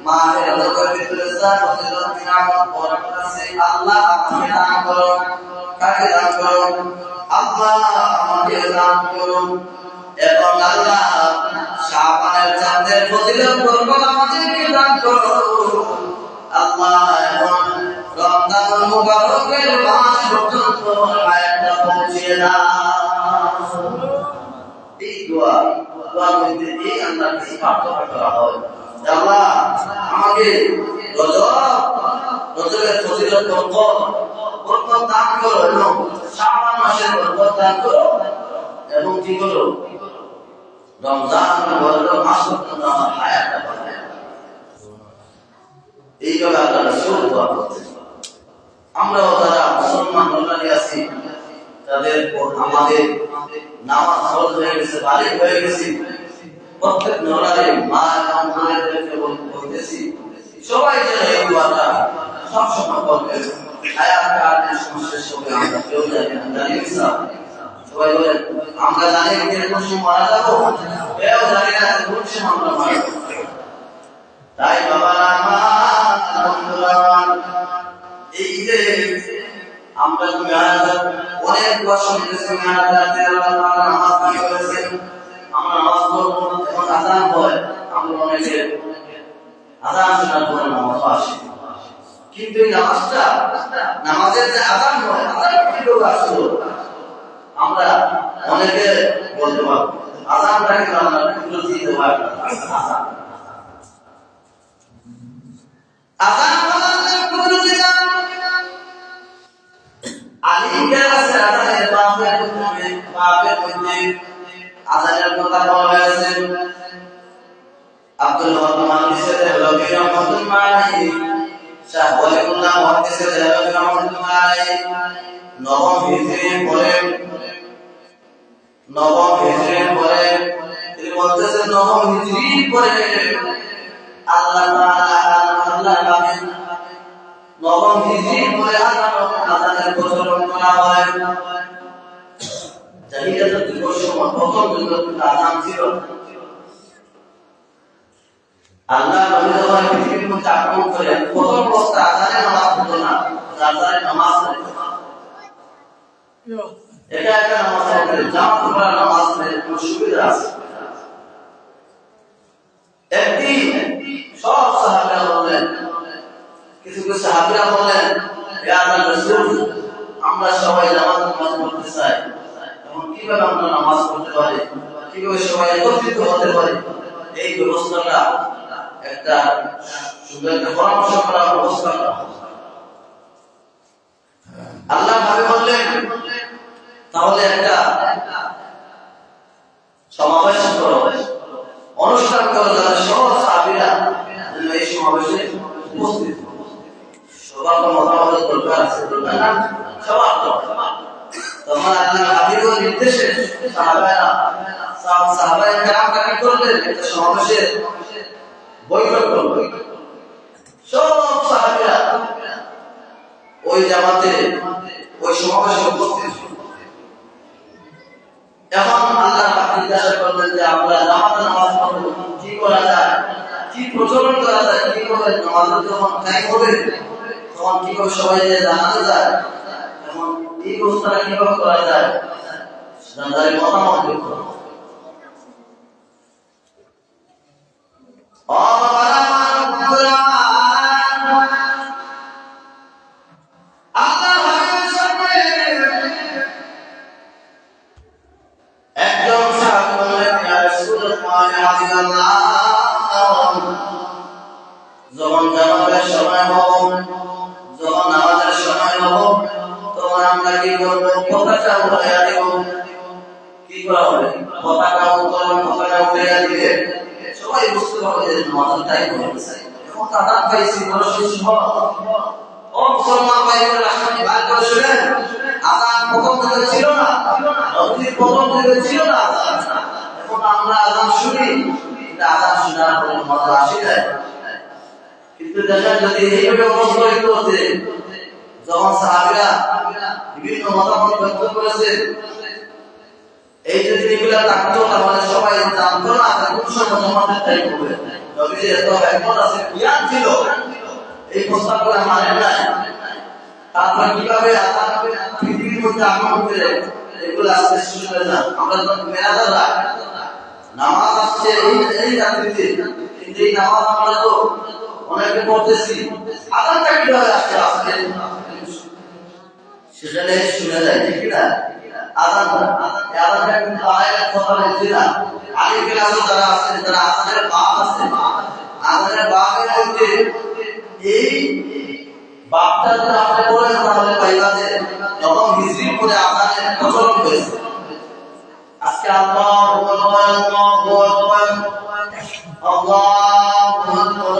মাহে রজবের ভিতরে যা ফজিলত নিয়ামত বরকত আছে আল্লাহ আমাকে দান করো। কাকে দান করো? আল্লাহ আমাকে দান করো। এবং আল্লাহ শাবানের চাঁদের ফজিলত বরকত আমাদেরকে দান করো। আল্লাহ এবং রমজানুল মুবারকের মাস পর্যন্ত হায়াতটা পৌঁছিয়ে দাও। এই দোয়া দোয়ার মধ্যে এই আল্লাহর কাছে প্রার্থনা করা হয়, আল্লাহ আমাকে রজবের ফজিলত বরকত দান করো এবং শাবান মাসের বরকত দান করো এবং কি করো রমজান মুবারক মাস পর্যন্ত আমার হায়াতটা বাড়ায়। এইভাবে আল্লাহ রাসূল দোয়া করতেন। আমরাও যারা মুসলমান বাঙালি আছি তাদের আমাদের নামাজ ফরজ হয়ে গেছে, বালিগ হয়ে গেছি, প্রত্যেক নরারে মা এবং বোনেদেরকে বলতেছি সবাই যেন এই দোয়াটা সবসময় করবেন। হায়াতের সমস্যার সঙ্গে আমরা কেউ জানি না, জানি না সবাই বলেন আমরা জানি কোন সময় মারা যাবো, কেউ জানি না কোন সময় আমরা মারা যাবো। তাই বাবা এই যে আমরা অনেক বছর নামাজ করেছেন, আমরা নামাজ পড়বো এখন আযান হয়, আমরা অনেকে আযান শোনার পরে নামাজ আসে, কিন্তু এই নামাজটা নামাজের যে আযান হয় আযান কিভাবে আসলো আমরা অনেকে বলতে পারবো। আযানটা কিন্তু আমরা বুঝতে দিতে পারবো না। আযান বলার কুদরতি গান আলিমদের আছে আযানের বাপের মধ্যে আযানের কথা বলা হয়েছে। আব্দুল হক মুহাদ্দিসের দেহলভী রাহমাতুল্লাহ আলাইহি, শাহ ওয়ালিউল্লাহ মুহাদ্দিসের দেহলভী রাহমাতুল্লাহ আলাইহি নবম হিজরির পরে তিনি বলতেছেন নবম হিজরির পরে আল্লাহ পাকের নবম হিজরির পরে আযানের প্রচলন করা হয়। জাহিলিয়াতের যুগের সময় প্রথম যুগে আযান ছিল। আল্লাহ নবী যখন পৃথিবীর মধ্যে আগমন করেন প্রথম অবস্থায় আযানে নামাজ হতো না, আযানে নামাজ হতো এটা একটা নামাজ হবে, জামাত পড়ার নামাজ নেই, কোনো সুবিধা আছে। একদিন সব সাহাবীরা বললেন, কিছু সাহাবীরা বললেন ইয়া আল্লাহর রাসূল আমরা সবাই জামাত নামাজ পড়তে চাই, এখন কিভাবে আমরা নামাজ পড়তে পারি, কিভাবে সবাই একত্রিত হতে পারি, এই ব্যবস্থাটা একটা সুন্দর একটা পরামর্শ করার ব্যবস্থা করা। আল্লাহ ভাবে বললেন তাহলে একটা সমাবেশ করো, অনুষ্ঠান করো, যাতে সব সাহাবীরা এই সমাবেশে উপস্থিত। সবার তো মতামত দরকার আছে, দরকার না সবার তো। তখন আল্লাহ হাবিবের নির্দেশে সাহাবায়ে কেরামরা কি করলেন, একটা সমাবেশের বৈঠক করলেন। সব সাহাবীরা ওই জামাতে ওই সমাবেশে উপস্থিত। এখন আল্লাহ জিজ্ঞাসা করলেন যে আমরা জামাতে নামাজ পড়ব, কি করা যায়, কি প্রচলন করা যায়, কি করে নামাজের যখন টাইম হবে তখন কিভাবে সবাই জানাতে যায়, এখন এই ব্যবস্থাটা কিভাবে করা যায় তাদের মতামত ব্যক্ত করো। একজন সাহাবী বললেন ইয়া রাসূলুল্লাহ ফজরের সময় হবে, যখন নামাজের সময় হবে, তখন আমরা কি করব? পতাকা উড়াইয়া দেব। কি করা হবে? পতাকা উত্তোলন, পতাকা উড়াইয়া দিলে সবাই বুঝতে পারবে যে নামাজের টাইম হয়ে গেছে। এখন আযান পাইছি, বড় সুবহানাল্লাহ। ও মুসলমান ভাইরা, আসলে ভাগ করে শুনেন, আযান প্রথম থেকে ছিল না, প্রথম থেকে ছিল না আযান। এখন আমরা আযান শুনি, কিন্তু আযান শোনার পরে মজা আসে না। কিন্তু দেখেন, যদি এইভাবে অবস্থিত হতে, যখন সাহাবীরা বিভিন্ন মতামত ব্যক্ত করেছে, এই যদি এগুলা থাকতো তাহলে সবাই জানতো না কোন সময় আমাদের টাইম হবে। নবীজি এত একমত আছে, জ্ঞান ছিল, এই প্রস্তাবগুলো মানে নাই। তারপর কিভাবে আযান পৃথিবীর মধ্যে আগমন করে এগুলো আস্তে শুরু হয়ে যায়। আমরা তো মেরাদারা নামাজ আসছে এই রাত্রিতে, কিন্তু এই নামাজ আমরা তো অনেকে পড়তেছি, আযানটা কিভাবে আসছে আজকে সেখানে শুনে যায়, ঠিক না? আযানটা কিন্তু আয়াত কথা বলছি না। আগে ক্লাসে যারা আছে, যারা আযানের বাপ আছে, আযানের বাপের মধ্যে এই বাপটা যদি আপনি বলেন তাহলে পাইবা যে যখন হিজরি করে আযানের প্রচলন হয়েছে। আজকে আল্লাহু আকবার, আল্লাহু আকবার, আল্লাহু আকবার,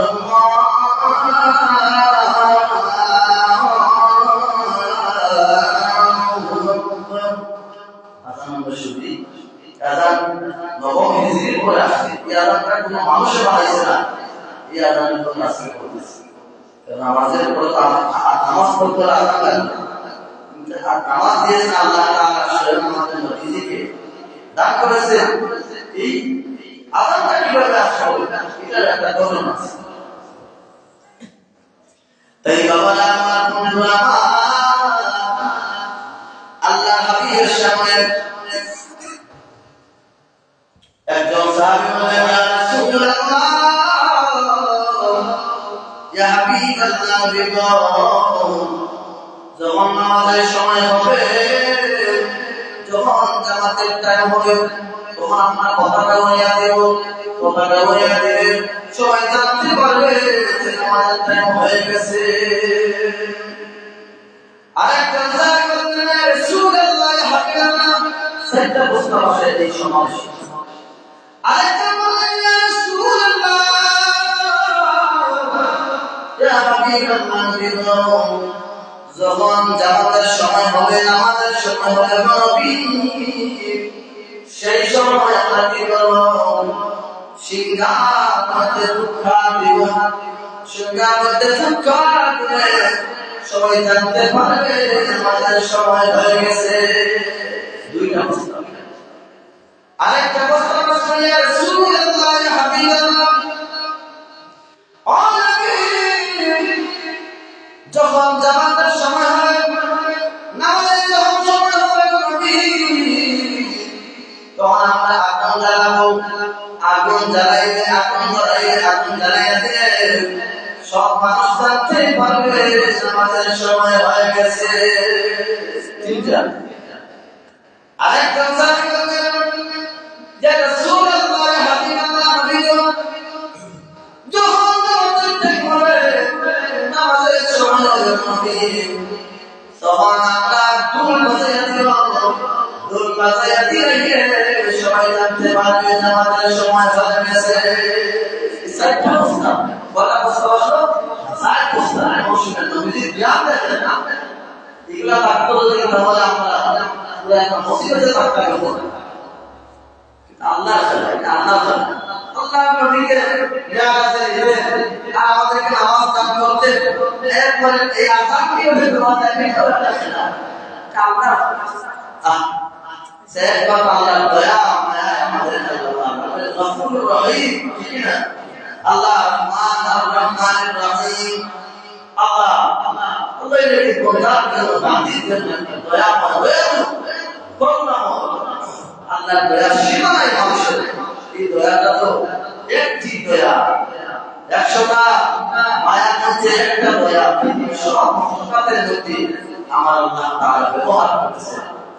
নবম হিজরির পরে আসছে। এই আযানটা কোনো মানুষে বানাইছে না, এই আযান তো রাসূল করেছে। নামাজের পরে নামাজ পড়তে আযান লাগে, নামাজ দিয়েছেন আল্লাহ তাআলা স্বয়ং আমাদের নবীজিকে দান করেছে। এই আযানটা কিভাবে আসবে এটার একটা কারণ আছে। তাই বাবারা আমার বন্ধুরা, আল্লাহ হাবিবের সামনে একজন সাহাবী বললেন, ইয়া রাসূলুল্লাহ, ইয়া হাবিবাল্লাহ, যখন নামাজের সময় হবে, যখন জামাতের টাইম হবে, তখন আপনার পতাকা উড়িয়ে দেব। পতাকা উড়িয়ে দিলে সবাই জানতে পারবে যে নামাজের টাইম হয়ে গেছে। আরেকজন সাহাবী বললেন, ইয়া রাসূলুল্লাহ, ইয়া হাবিবাল্লাহ, সেটা বুঝতে হবে এই সময়। আরেকজন বললেন, ইয়া রাসূলুল্লাহ, ইয়া হাবিবাল্লাহ, যখন জামাতের সময় হবে, নামাজের সময় হবে নবী, সেই সময় আমরা কি করব? সিংহার মধ্যে ফুৎকার দিব। সিংহার মধ্যে ফুৎকার দিলে সবাই জানতে পারবে নামাজের সময় হয়ে গেছে। দুইটা প্রস্তাব। আরেকটা প্রস্তাব হচ্ছে, ইয়া রাসূলুল্লাহ, ইয়া হাবিবাল্লাহ, ও নবী, যখন জামাতের সময় হবে, নামাজের যখন সময় হবে নবী, তখন আমরা আগুন জ্বালাবো। আগুন জ্বালাইলে, আগুন ধরাইলে, আগুন জ্বালাইয়া দিলে সব মানুষ জানতে পারবে নামাজের সময় হয়ে গেছে। তিনটা। আরেকজন সাহাবী বললেন, ইয়া রাসূলুল্লাহ, ইয়া হাবিবাল্লাহ, যখন জামাতের টাইম হবে, নামাজের সময় হবে নবী, তখন আমরা দুল বাজাইয়া দিব। দুল বাজাইয়া দিলে সবাই জানতে পারবে নামাজের সময় হয়ে গেছে। চারটা প্রস্তাব। কয়টা প্রস্তাব আসলো? চার প্রস্তাব। মুসলিমের নবীজি জ্ঞান দেখেন না, এগুলা থাকতো যদি তাহলে আমরা একটা মুসিবতে থাকতে হতো। আল্লাহ আল্লাহ নবীকে মিরাজে নিলেন, আর আমাদেরকে নামাজ দান করতেন। এরপরে এই আযান কি হবে তোমাদের দেখে না আল্লাহ সে একবার আল্লাহর দয়া আমাদের আমাদের গফুরুর রহিম, ঠিক না? আল্লাহ রহমান আর রহমানুর রহিম। আল্লাহ এর গোলাম জন্য বান্দির জন্য দয়া করে করুণাময়। আল্লাহর দয়া সীমা নাই মানুষের। এই দয়াটা তো একটি দয়া, 100টা মায়ার মধ্যে একটা দয়া। সব মহব্বতের মধ্যে আমার আল্লাহ তাআলা ব্যবহার করতেছে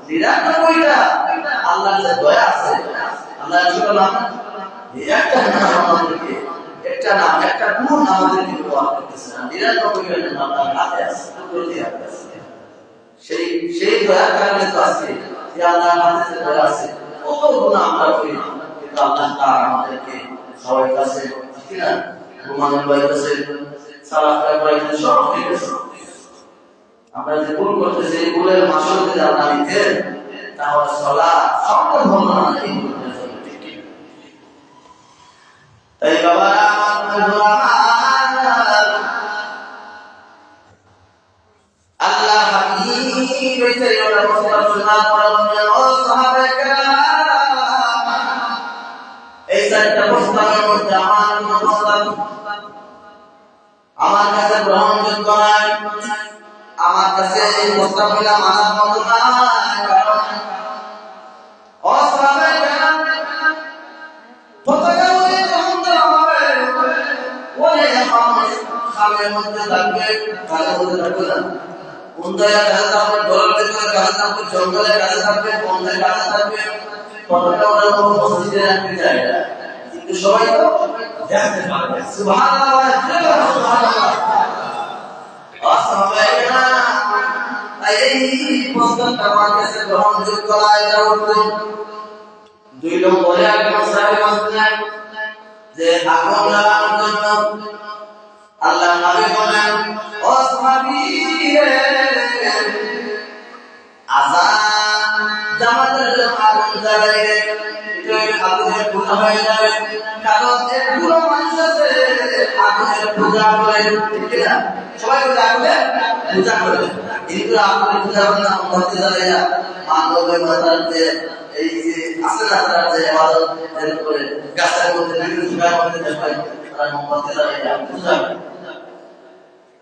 99টা। আল্লাহর যে দয়া আছে, আল্লাহ বললাম একটা আমাদেরকে একটা নাম একটা গুণ আমাদেরকে ব্যবহার করতেছে না, 99 নাম তার হাতে আছে, কুদরতি হাতে আছে। সেই দয়ার কারণে তো আছে যে আল্লাহর হাতে যে দয়া আছে, কত গুণ আমরা করি কিন্তু আল্লাহ তাআলা আমাদেরকে খাওয়াইতেছে, ঠিক না, ঘুমানো পাইতেছে, সালাত পড়াইতেছে, সব ঠিক আছে। আমরা যে ভুল করতেছি এই ভুলের মাসুল যদি আল্লাহ নিতেন তাহলে সালাত সকল ধর্ম এই ভুলের জন্য ঠিক। তাই বাবারা আল্লাহ হাবিব এই অবস্থা সুন্নাত পড়ালেন ও সাহাবায়ে কেরাম, এই চারটা প্রস্তাবের মধ্যে আমার কাছে গ্রহণযোগ্য নয়, আমার কাছে এই প্রস্তাবগুলো মানার মতো নয়। কারণ ও সাহাবায়ে কেরাম, পতাকা উড়ে যখন দেওয়া হবে ওরে মানুষ খামের মধ্যে থাকবে, কাজের মধ্যে থাকবে না, উন্নয়া কাজে থাকবে, ঘরের ভেতরে কাজে থাকবে, জঙ্গলে কাজে থাকবে, বন্ধে কাজে থাকবে, পতাকা ওড়ার মতো মসজিদে রাখতে চায় না, কিন্তু সবাই তো দেখতে পারবে। সুবহানাল্লাহ, সুবহানাল্লাহ। এই প্রস্তাবটা আমার কাছে গ্রহণযোগ্য নয়। দুই নম্বরে একজন সাহাবী বললেন যে আগুন লাগানোর জন্য আল্লাহ নবী বলেন, ও সাহাবী আযান জামাতের জন্য আগুন জ্বালাইলে আগুনের পূজা হয়ে যাবে। কারণ এগুলো মানুষ আছে আগুনের পূজা করে, ঠিক না, সবাই বলে আগুনের পূজা করে, কিন্তু আগুনের পূজা করে না, মধ্যে জ্বালাইয়া মানবের মাথার যে এই যে আছে না, তারা যে ইবাদত করে গাছের মধ্যে বিভিন্ন জায়গার মধ্যে দেখায়, তারা মধ্যে জ্বালাইয়া পূজা করে।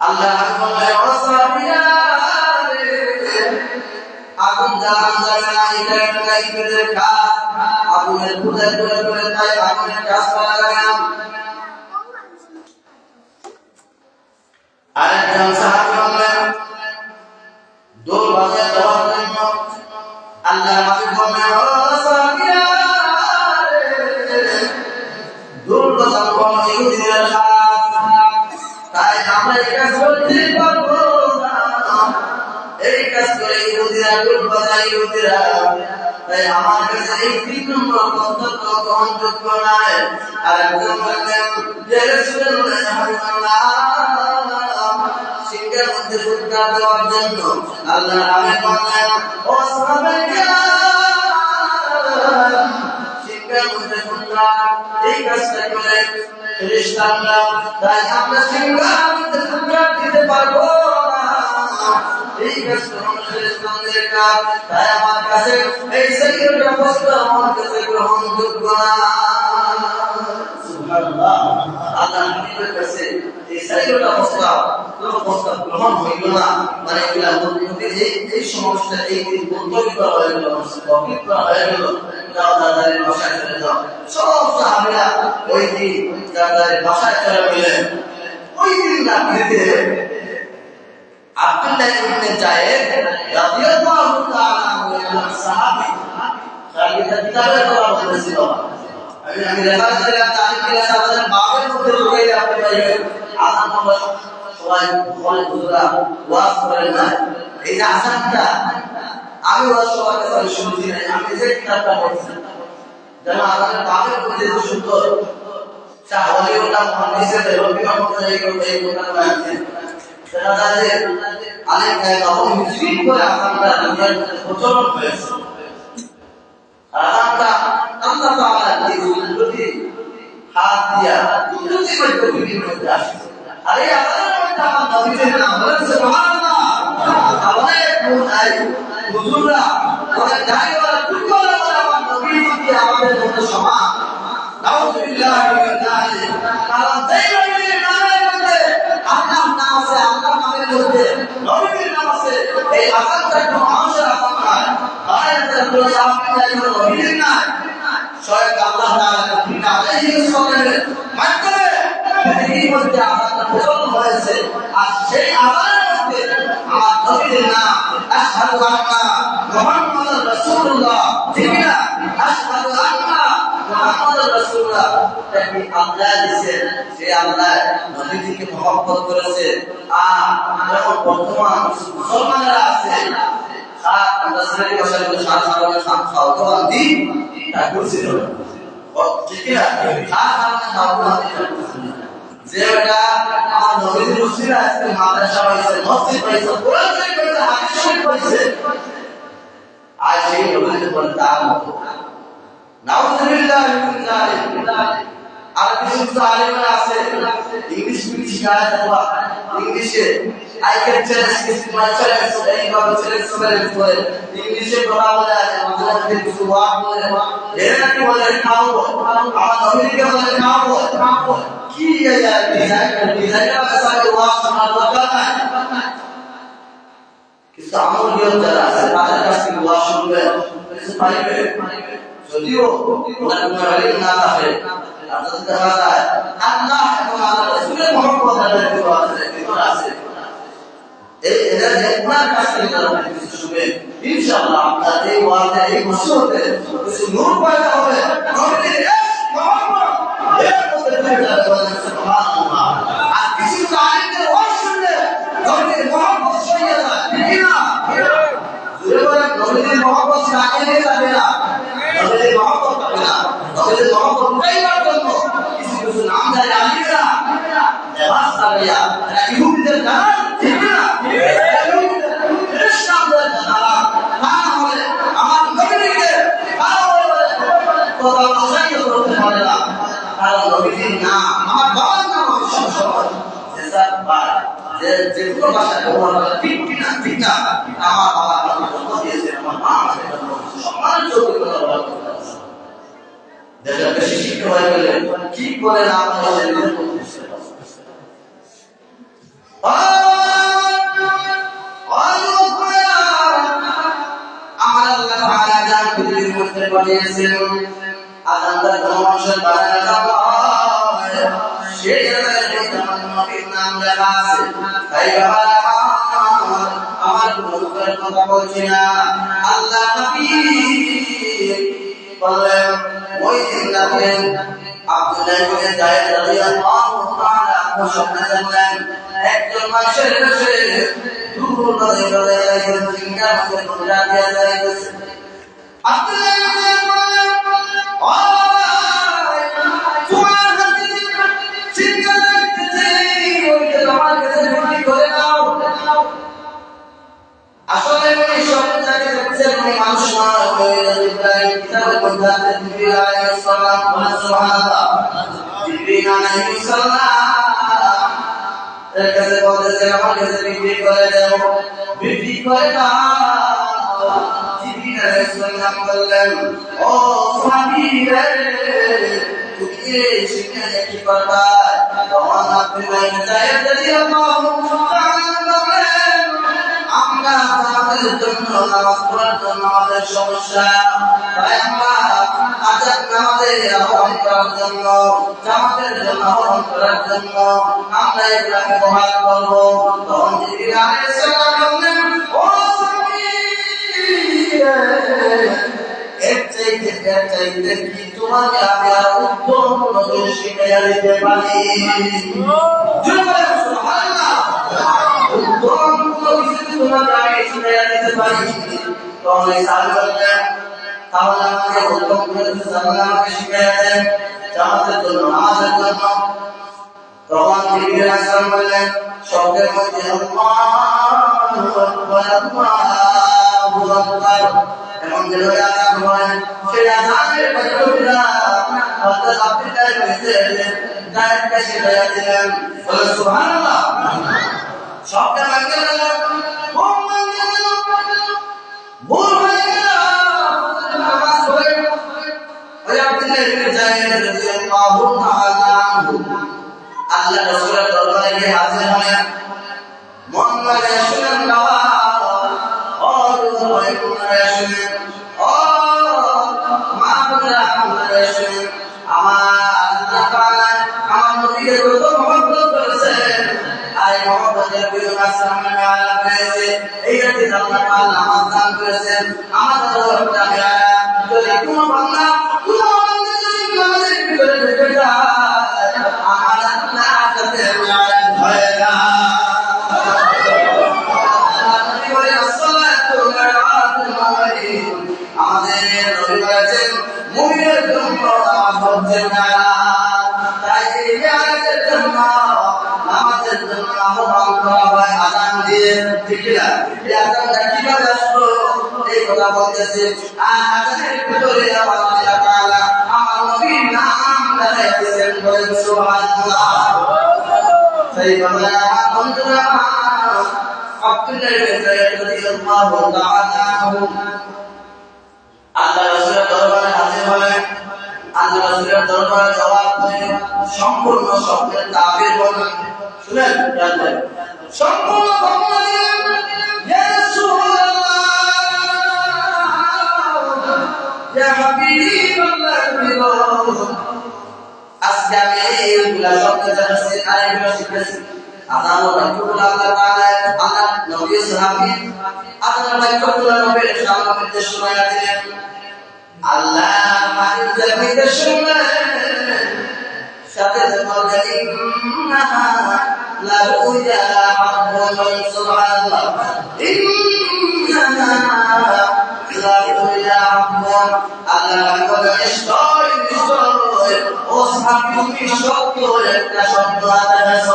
আল্লাহ বলে ও সাহাবীরা আগুন জ্বালানো যাবে না, এটা একটা ইবাদতের কাজ, আগুনের পূজা করে তাই আগুনের কাজ করা যাবে না। আরেকজন সাহাবী বললেন দোল বাজায় দেওয়ার জন্য আল্লাহ হাবিব বললেন, ও সাহাবীরা দোল বাজানো হলো ইহুদিদের কাজ, তাই আমরা এই কাজ করতে পারবো না। এই কাজ করে ইহুদিরা দোল বাজায়, ইহুদিরা, তাই আমার কাছে এই 3 নম্বর প্রস্তাব গ্রহণযোগ্য নয়। আর একজন বললেন যে রাসূলুল্লাহ হাবিবাল্লাহ সিংহের মধ্যে ফুৎকার দেওয়ার জন্য আল্লাহ হাবিব বললেন, ও সাহাবায়ে কেরাম সিংহের মধ্যে ফুৎকার এই কাজটা করে ফেরেশতারা, তাই আমরা সিংহের মধ্যে ফুৎকার দিতে পারবো না, এই কাজটা ফেরেশতাদের কাজ, তাই আমার কাছে এই সেকেন্ডটা প্রস্তাব আমার কাছে গ্রহণযোগ্য না। সুবহানাল্লাহ, আল্লাহ হাবিবের কাছে এই সেকেন্ডটা প্রস্তাব গ্রহণ হইল না, মানে এগুলা এই সমস্যা এই বন্ধবী করা হয়ে গেল, কমপ্লিট করা হয়ে গেল, দাদাদের বাসায় চলে যাও। সব সাহাবীরা ওই দিন দাদাদের বাসায় চলে গেলেন। ওই দিন রাত্রিতে আব্দুল্লাহ ইবনে যায়েদ রাদিয়াল্লাহু তাআলা আনহু একজন সাহাবী, সাহাবীদের কিতাবের কথা বলতেছি বাবা, আমি রেফারেন্স দিলাম, তারিখ দিলাম, আমাদের বাবের মধ্যে ঢুকাইলে আপনি পাইবেন। আযান হবে সবাই বলে হুজুরা ওয়াজ করেন না, এই যে আযানটা আমি ওয়াজ সবার কাছে শুনছি না, আমি যে কিতাবটা পড়ছি যেন আযানের বাবের মধ্যে যে সুন্দর শাহ ওয়ালিউল্লাহ মুহাদ্দিসের রবি রহমাতুল্লাহ এই কথাটা আছে, সেটা যে আলেম গায়ে তখন মিছিল করে আযানটা দুনিয়ার মধ্যে প্রচলন হয়েছে। আযানটা আল্লাহ তাআলা কুদরতি হাত দিয়া কুদরতি পদ্ধতির মধ্যে আসে। আর এই আযানের মধ্যে আমার নবীর নাম বলেন সুবহানাল্লাহ। আমাদের কোথায় হুজুররা ওরা যাই ওরা কুরবান করে আমার নবীর মধ্যে আমাদের মধ্যে সমান। নাউযুবিল্লাহ মিন যালিক। কারণ যেই নবীর নামের মধ্যে আল্লাহর নাম আছে, আল্লাহর নামের মধ্যে নবীর নাম আছে, এই আযানটা কোনো মানুষের আযান নয়, বাইরের কোনো সাহাবীর কোনো নবীর নয়, স্বয়ং আল্লাহ তাআলা নবী আলাইহিস সালামের মাধ্যমে এই মধ্যে আযানটা প্রচলন হয়েছে। আর সেই আযানের মধ্যে আমার নবীর নাম আশহাদু আন্না মুহাম্মাদুর রাসূলুল্লাহ, ঠিক না, আশহাদু আন্না মুহাম্মাদুর রাসূলরা তাকে আল্লাহ দিয়েছেন, সে আল্লাহ নবীজিকে মহব্বত করেছে। আর এখন বর্তমান মুসলমানেরা আছে আমরা শ্রেণী ভাষায় বলে সাধারণ দিন তা করছিল ঠিক না, যে এটা আমার নবীর রসুল আজকে মাদ্রাসা পাইছে, মসজিদ পাইছে, কোরআন শরীফ পাইছে, হাদিস শরীফ পাইছে, আর সেই নবীর বলে তার মতো নাউযুবিল্লাহ মিন যালিক। আর কিছু আলেমরা আছে ইংলিশ শিখায়, দেওয়া ইংলিশে I can change my challenge so এইভাবে চ্যালেঞ্জ করে ইংলিশে কথা বলে, আমাদের কিছু ওয়ার্ড বলে, এর নাকি বলে খাওয়াবো, আমার নবীকে বলে খাওয়াবো, কি ডিজাইনার সাথে ওয়ার্ড শোনার দরকার নাই। কিন্তু আমল যারা আছে তাদের কাছ থেকে ওয়ার্ড শুনবে, কিছু পাইবে, যদিও ওনার কোনো আলেম না থাকে, আর যদি দেখা যায় আল্লাহ এবং আল্লাহ রাসূলের মহব্বত আছে এই এদের একবার কাছ থেকে যারা কিছু শুনবে, ইনশাআল্লাহ আপনার এই ওয়াজে এই মুসিবতে কিছু নূর পয়দা হবে, নবীর মহব্বত এর মধ্যে পয়দা হবে, সুবহানাল্লাহ। আর কিছু আলেমদের ওয়াজ শুনলে নবীর মহব্বত ছড়িয়ে যায়, ঠিক না? জোরে বলেন, নবীর মহব্বত রাখলে যাবে না, নবীর মহব্বত পাবে না। নবীর মহব্বত পাইবার জন্য কিছু কিছু নামদারি আলিমরা দেওয়াজ লাগাইয়া এরা ইহুদিদের দ্বারা, ঠিক না? আমার নবীকে কথা প্রসারিত করতে পারে না, কারণ নবীজির নাম আমার বাবার নাম যে কোনো ভাষায় ব্যবহার করে, ঠিক কিনা? ঠিক না? আমার বাবা আমাকে জন্ম দিয়েছে, আমার মা আমাকে জন্ম দিয়েছে, সম্মানের চোখে কথা ব্যবহার করতে হবে। দেশের বেশি শিক্ষা হয়ে গেলে কি করে নাম বলে নিজের মধ্যে বুঝতে পারবে। আমার আল্লাহ তাআলা যান পৃথিবীর মধ্যে পাঠিয়েছেন আজানদার মানুষের বানায় যায়, সেই জায়গায় আমার নবীর নাম লেখা আছে। তাই বাবা আমার মুখের কথা বলছি না, আল্লাহ নবী বলেন ওই দিন রাতেন আব্দুল্লাহ ইবনে যায়েদ রাদিয়াল্লাহু তাআলা ঘোষণা করলেন, একজন মানুষের কাছে দূর নদী বলে একজন চিন্তা করে তোমরা দিয়া যাইতেছে। আব্দুল্লাহ ইবনে বলেন, ও তোমার হাতে চিন্তা করতেছে, ওইটা তোমার কাছে বিক্রি করে দাও। আসলে উনি সব জায়গায় দেখছেন উনি মানুষ নয়, ওই ইব্রাহিম কিতাবের মধ্যে আছে জিবরিল আলাইহিস সালাম, সুবহানাল্লাহ, জিবরিল আলাইহিস সালাম এর কাছে বলতেছে আমার কাছে বিক্রি করে দাও, বিক্রি করে দাও। জিবরিল আলাইহিস সালাম বললেন, ও সাহাবী রে, তুমি এই শিক্ষা কি করবা? তখন আব্দুল্লাহ ইবনে যায়েদ রাদিয়াল্লাহু তাআলা বললেন, আমরা আমাদের জন্য নামাজ পড়ার জন্য আমাদের সমস্যা, তাই আমরা আজান নামাজে আহ্বান করার জন্য, জামাতের জন্য আহ্বান করার জন্য আমরা এগুলা ব্যবহার করব। তখন জিবরিল আলাইহিস সালাম বললেন, ও এর চাইতে কি তোমাকে আমি আর উত্তম নজর শিখাইয়া দিতে পারি? সুবহানাল্লাহ, উত্তম কিছু তোমাকে আমি শিখাইয়া দিতে পারি। তখন এই সাহাবী বললেন, তাহলে আমাকে উত্তম কিছু জানা আমাকে শিখাইয়া দেন জামাতের জন্য, নামাজের জন্য। তখন জিবরিল আলাইহিস সালাম বললেন, শব্দের মধ্যে আল্লাহু আকবার, আল্লাহু আকবার এমন যেভাবে আযান হয়, সেই আযানের বাক্যগুলা হযরত আব্দুল্লাহ ইবনে যায়েদকে শিখাইয়া দিলেন। বলে সুবহানাল্লাহ। শব্দের বাক্য হলো ঘুম ভাঙে গেল, ভোর হয়ে গেল, নামাজ পড়ে ওই আব্দুল্লাহ ইবনে যায়েদ রাদিয়াল্লাহু তাআলা আনহু আল্লাহ রাসূলের দরবারে গিয়ে হাজির হলেন। মন লাগে শুনেন বাবা, ও ভাই বোনেরা শুনেন, ও মা বোনেরা শুনেন, আমার আল্লাহ তাআলা আমার নবীকে কত মহব্বত করেছেন। আর এই মহব্বতের বিনিময়ে আসমানে আয়াত পেয়েছে, এই রাতে আল্লাহ তাআলা নামাজ দান করেছেন। আমাদের একটা আয়াত, যদি কোনো বান্দা যদি নামাজ পড়ছেন না তাই এই মেয়ারেজের জন্য নামাজের জন্য আহ্বান করা হয় আযান দিয়ে ঠিক না এই আযানটা কিভাবে আসলো এই কথা বলতেছে আর আযানের ভিতরে আল্লাহ তাআলা আমার নবীর নাম দেখাইতেছেন বলেন সুবহানাল্লাহ সেই কথা আমার বন্ধুরা আব্দুল্লাহ ইবনে যায়েদ রাদিয়াল্লাহু তাআলা আনহু আল্লাহ রাসূলের দরবারে হাজির হলেন আল্লাহ রাসূলের দরবারে জবাব দিয়ে সম্পূর্ণ শব্দের তাবির বলেন শুনেন জানতেন সম্পূর্ণ বর্ণনা দিলেন ইয়া রাসূলুল্লাহ ইয়া হাবিবাল্লাহ আজকে আমি এইগুলা শব্দ জানাচ্ছি আর এগুলো শিখতেছি আযান ও বাক্যগুলো আল্লাহ তাআলা আল্লাহ নবী সাহাবী আযানের বাক্যগুলো নবীর সামনে শোনায়া দিলেন আল্লাহ মালিক জমিতে শুনলেন সাথে বললেন ইন্নাহা লারুয়া হাব্বুন সুবহানাল্লাহ ইন্নাহা লারুয়া হাব্বুন আল্লাহ বলেন নিশ্চয় নিশ্চয় ও সাহাবী তুমি সত্য একটা শব্দ আদেশ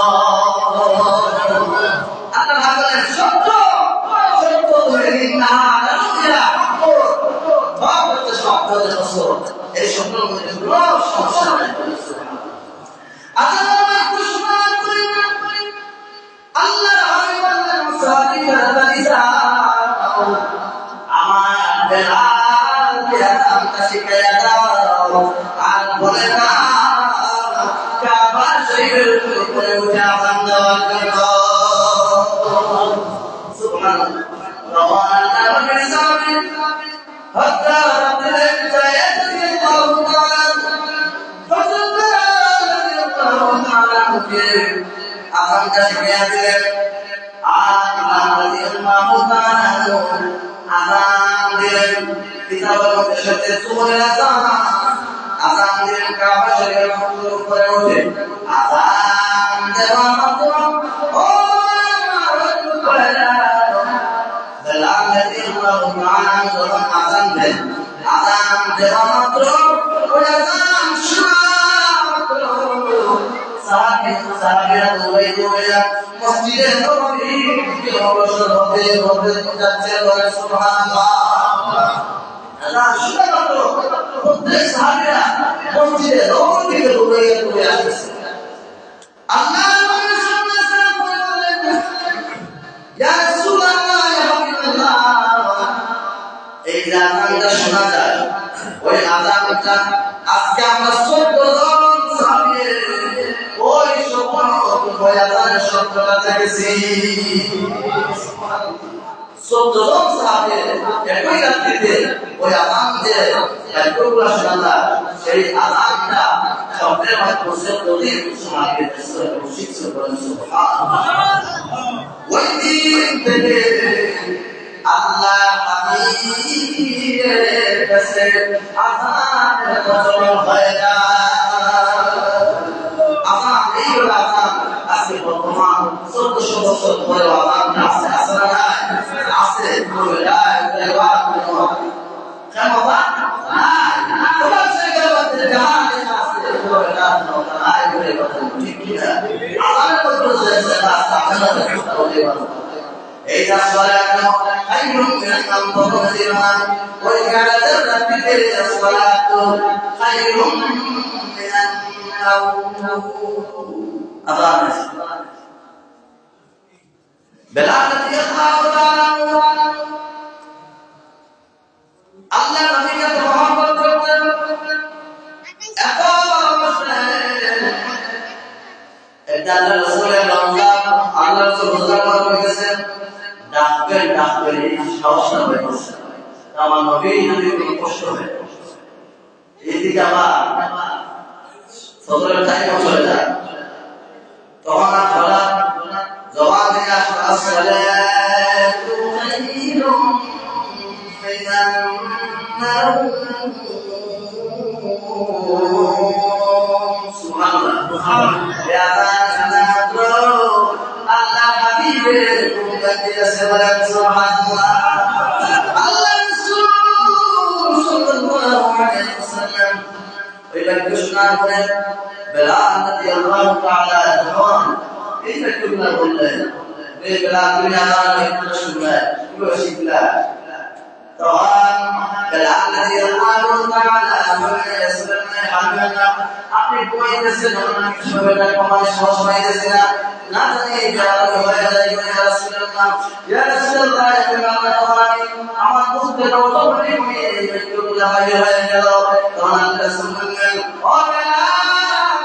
আল্লাহ বলেন সত্য সত্য তুমি ইন্নাহা লারুয়া হাব্বুন বাবা শব্দ দেশ এই শব্দের মধ্যে কোনো সমস্যা নাই আল্লাহ কুরআন করি আল্লাহ হাবিবাল্লাহ সাদিকার বালিসা আমার বেলাল কে আমটা শিখায়া দাও আর বলে না কাবা শরীফের উপরে উঠে আযান দেওয়ার জন্য সুবহানাল্লাহ রওয়ানা নবী সাহেব হযরত আব্দুল্লাহ ইবনে যায়েদ রাদিয়াল্লাহু তাআলা আযানটা শিখিয়ে দিলেন আর ইমাম রাদিয়াল্লাহু তাআলা আযান দিলেন কিতাবের মধ্যে সাথে সুবহানের আযান দিলেন কাবা শরীফের উপরে উঠে আযান দেওয়া মাত্র ও বেলাল রাদিয়াল্লাহু তাআলা যখন আযান দেন আযান দেওয়া মাত্র ওই আযান শোনা মাত্র সাহাবীরা দৌড়ে মসজিদে নববীতে অগ্রসর হতে যাচ্ছে বলে সুবহানাল্লাহ আল্লাহ শোনা মাত্র প্রত্যেক সাহাবীরা মসজিদে নববীতে দৌড়ে আসছে আল্লাহ নবী সাল্লাল্লাহু আলাইহি ওয়াসাল্লাম বলেন ইয়া রাসূলুল্লাহ ইয়া হাবিবাল্লাহ এই আযানটা শোনা যায় ওই আযানটা আজকে আমরা 14 জন সাহাবী ওই সময় ওই আযানের শব্দটা দেখেছি 14 জন সাহাবী একই রাত্রিতে ওই আযান যে বাক্যগুলো শোনা সেই আযানটা শব্দের মাধ্যমে প্রতিদিন শোনাকে শিখছে বলেন সুবহানাল্লাহ ওই দিন থেকে আল্লাহ হাবিবের কাছে আযানের প্রচলন হয়ে যায় আযান এই আযান আজকে বর্তমান 1400 বছর পরে আযান আছে আছে না আছে বলে যায় কেন বাবা তোমার জায়গাতে জাহান আছে বলে যায় নাই বলে কথা ঠিক কি না আযানের প্রচলন আছে রাস্তা বলে এই সালাতু খায়রুম মিনান নাওম ওই কালাতের রাত্রিতে সালাতু খায়রুম মিনান নাওম আযান বেলাল রাদিয়াল্লাহু তাআলা আল্লাহ নবীকে মহব্বত করতেন এত ভালোবাসতেন এটা আল্লাহ রাসূলের রমজান আল্লাহ রাসূল রোজা করেছেন ডাক্তার সাহস না হয়ে পড়ছে আমার নবী যদি কোনো কষ্ট হয় এদিকে আবার সদরের টাইম চলে যায় তখন আর ধরা জবান থেকে আসলে আসসালাতু খায়রুম মিনান নাওম সুবহানাল্লাহ ইয়া আল্লাহ হাবিবের আল্লাহ রাসূল সাল্লাল্লাহু আলাইহি ওয়াসাল্লাম ব্যক্তি শোনার পরে বেলাল রাদিয়াল্লাহু তাআলা যখন এই ব্যক্তিগুলো বললেন এই বেলাল তুমি আযান একটু শুনলে কি শিখলা তখন বেলাল রাদিয়াল্লাহু তাআলা বললেন হাবিবাল্লাহ আপনি কইতেছেন আমি সবাইটা কমায় সহজ হইতেছে না জানি যারা হয়ে যায় ইয়া রাসূলুল্লাহ আমার বুঝতে দাও তো বলি এই ব্যক্তিগুলো বাইরে হয়ে গেল তখন আল্লাহ বললেন ও বেলাল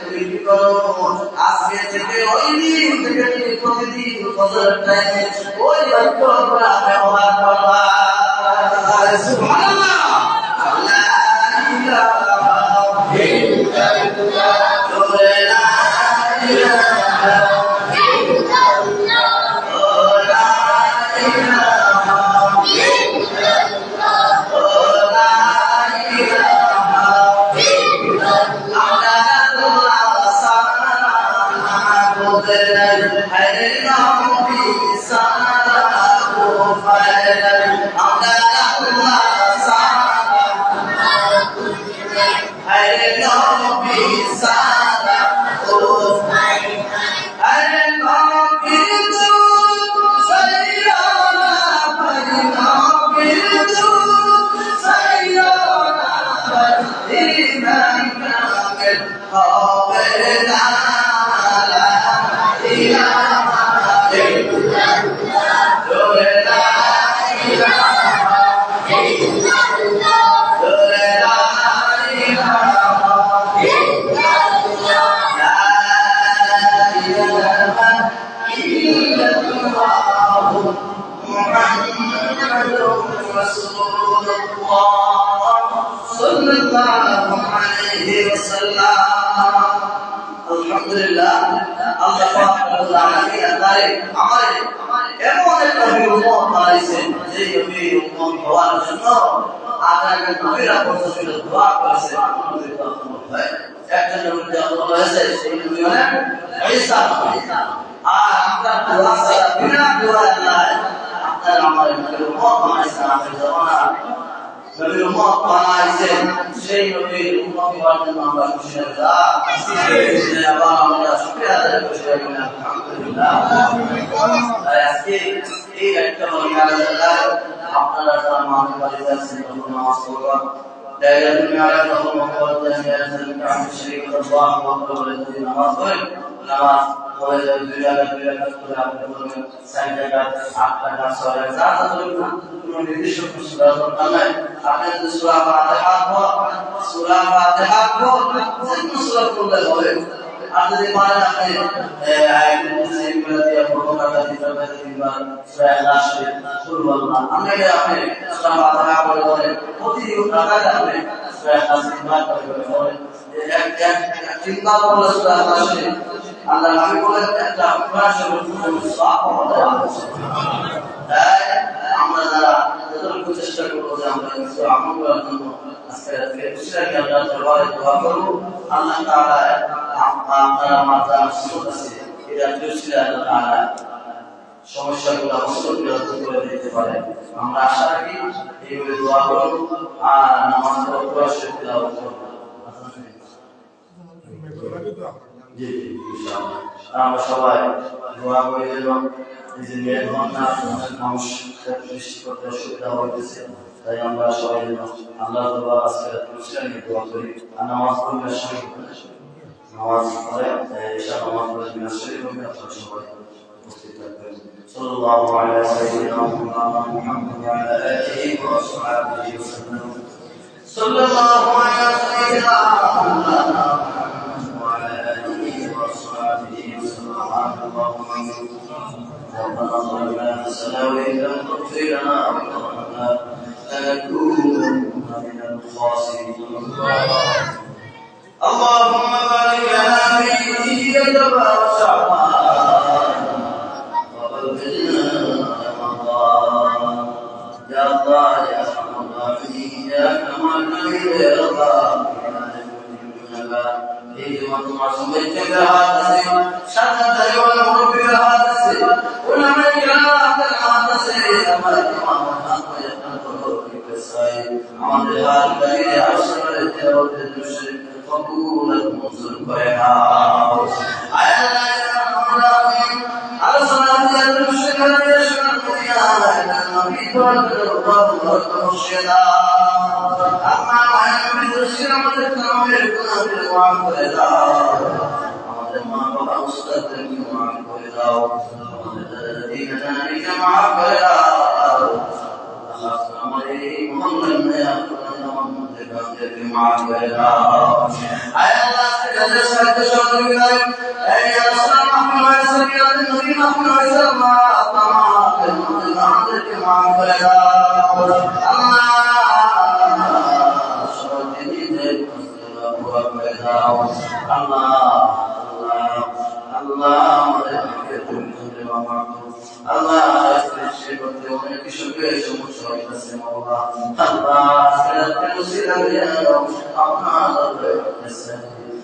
তুমি কি করো আজকে থেকে ওই দিন থেকে প্রতিদিন ফজরের টাইমে ওই ব্যক্তিগুলো ব্যবহার করবা সুবহানাল্লাহ লা ইলাহা ইল্লাল্লাহ লা ইলাহা আলহামদুলিল্লাহ আল্লাহ পাক রব্বুল আলামিন আমাদের এমন একটা উম্মত বানাইছেন যে নবী উম্মত হওয়ার জন্য আগামী নবীরা পর্যন্ত দোয়া করেছেন একজন নবী আল্লাহ হয়েছে সেই নবী হলেন ঈসা আর আমরা দোয়া ছাড়া বিনা দোয়া আল্লাহ আপনার আমাদের নবীর উম্মত বানাইছেন আমাদের জামানা নবীর উম্মত বানাইছেন সেই নবীর উম্মত হওয়ার জন্য আমরা খুশি হই আবার আমরা শুকরিয়া আদায় করছি আলহামদুলিল্লাহ আজকে এই একটা মহিলা আপনারা যারা মাহফিল বাড়িতে আছেন তখন নামাজ পড়বেন দায়রাতুল মিআরাজ তখন মহব্বত জানিয়েছেন কাম শরীফ আল্লাহ আকবার বলে যদি নামাজ পড়েন নামাজ পড়ে যাবে দুই রাকাত করে আপনি বলবেন 6 রাকাত 8 রাকাত 6 রাকাত যা যা বলবেন কোনো নির্দিষ্ট সূরা দরকার নাই আপনি যদি সূরা ফাতিহা পড়েন সূরা ফাতিহা পড়েন যে সূরা পড়লে হবে আর যদি পারেন আপনি আয়াতুল কুরসি করে দিয়ে প্রথম রাকাত দ্বিতীয় রাকাত তিনবার সূরা ইখলাস সুবহানাল্লাহ আপনি সূরা ফাতিহা পড়ে বলেন প্রতিদিন রাকাতে আপনি সূরা ইখলাস তিনবার করে বলেন এক তিনবার পড়লে সূরা ইখলাস আল্লাহ নবী বলেন একটা কোরআন শরীফের সওয়াব পাওয়া তাই আমরা যারা যতটুকু চেষ্টা করব যে আমরা কিছু আমল করার জন্য আজকে খুশিরাকে আমরা দরবারে দোয়া করব আল্লাহ তাআলা আপনারা মাতা সুযোগ আছে এটা খুশিরা আল্লাহ তাআলা সমস্যাগুলো মুসলমানরা দূর করে দিতে পারে আমরা আশা রাখি এইভাবে দোয়া করব আর নামাজ পড়ব কোরআন শরীফ তেলাওয়াত করব জি ইনশাআল্লাহ আমরা সবাই দোয়া করে যেন এই যে মেহমানরা মানুষ সৃষ্টি করতে অসুবিধা হইতেছে তাই আমরা সবাই যেন আল্লাহ দরবার আজকে খুশিরা নিয়ে দোয়া করি আর নামাজ পড়লে নামাজ পড়ে ঈশা নামাজ পড়ে মিনাজ শরীফ হবে আপনারা সবাই উপস্থিত থাকবেন সাল্লাল্লাহু আলাইহি সাইয়্যিদিনা মুহাম্মদ ওয়া আলা আলিহি ওয়া সাহবিহি ওয়াসাল্লাম সাল্লাল্লাহু আলাইহি সাইয়্যিদিনা মুহাম্মদ ربنا ظلمنا انفسنا وان لم تغفر لنا وترحمنا لنكونن من الخاسرين اللهم بارك لنا في رجب وشعبان وبلغنا رمضان يا الله يا ارحم الراحمين يا اكرم الاكرمين يا الله এই জীবন তোমার সমৃদ্ধের হাত আছে সাথে তাইওয়ান মুরব্বির হাত আছে উলামা কিরামের হাত আছে আমার তোমার হাত আছে আমাদের হাত লাগিয়ে আসলে তেলাওয়াতের দুরূদ কবুল মঞ্জুর করে নাও আয় আল্লাহ আমরা আসসালামু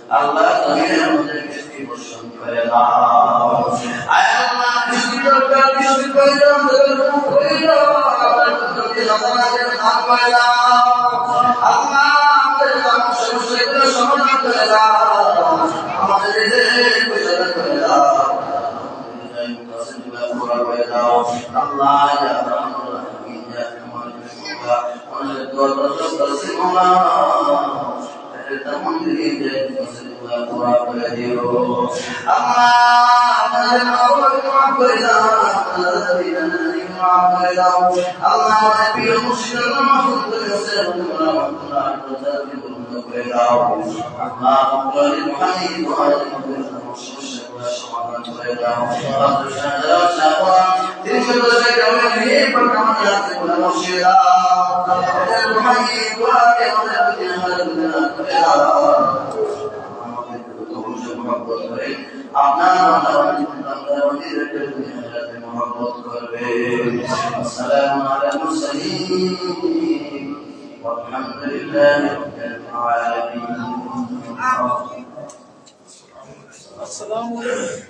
Allah kalian menjadi bosan pada Allah disitulah disitulah والحمد لله رب العالمين. السلام عليكم.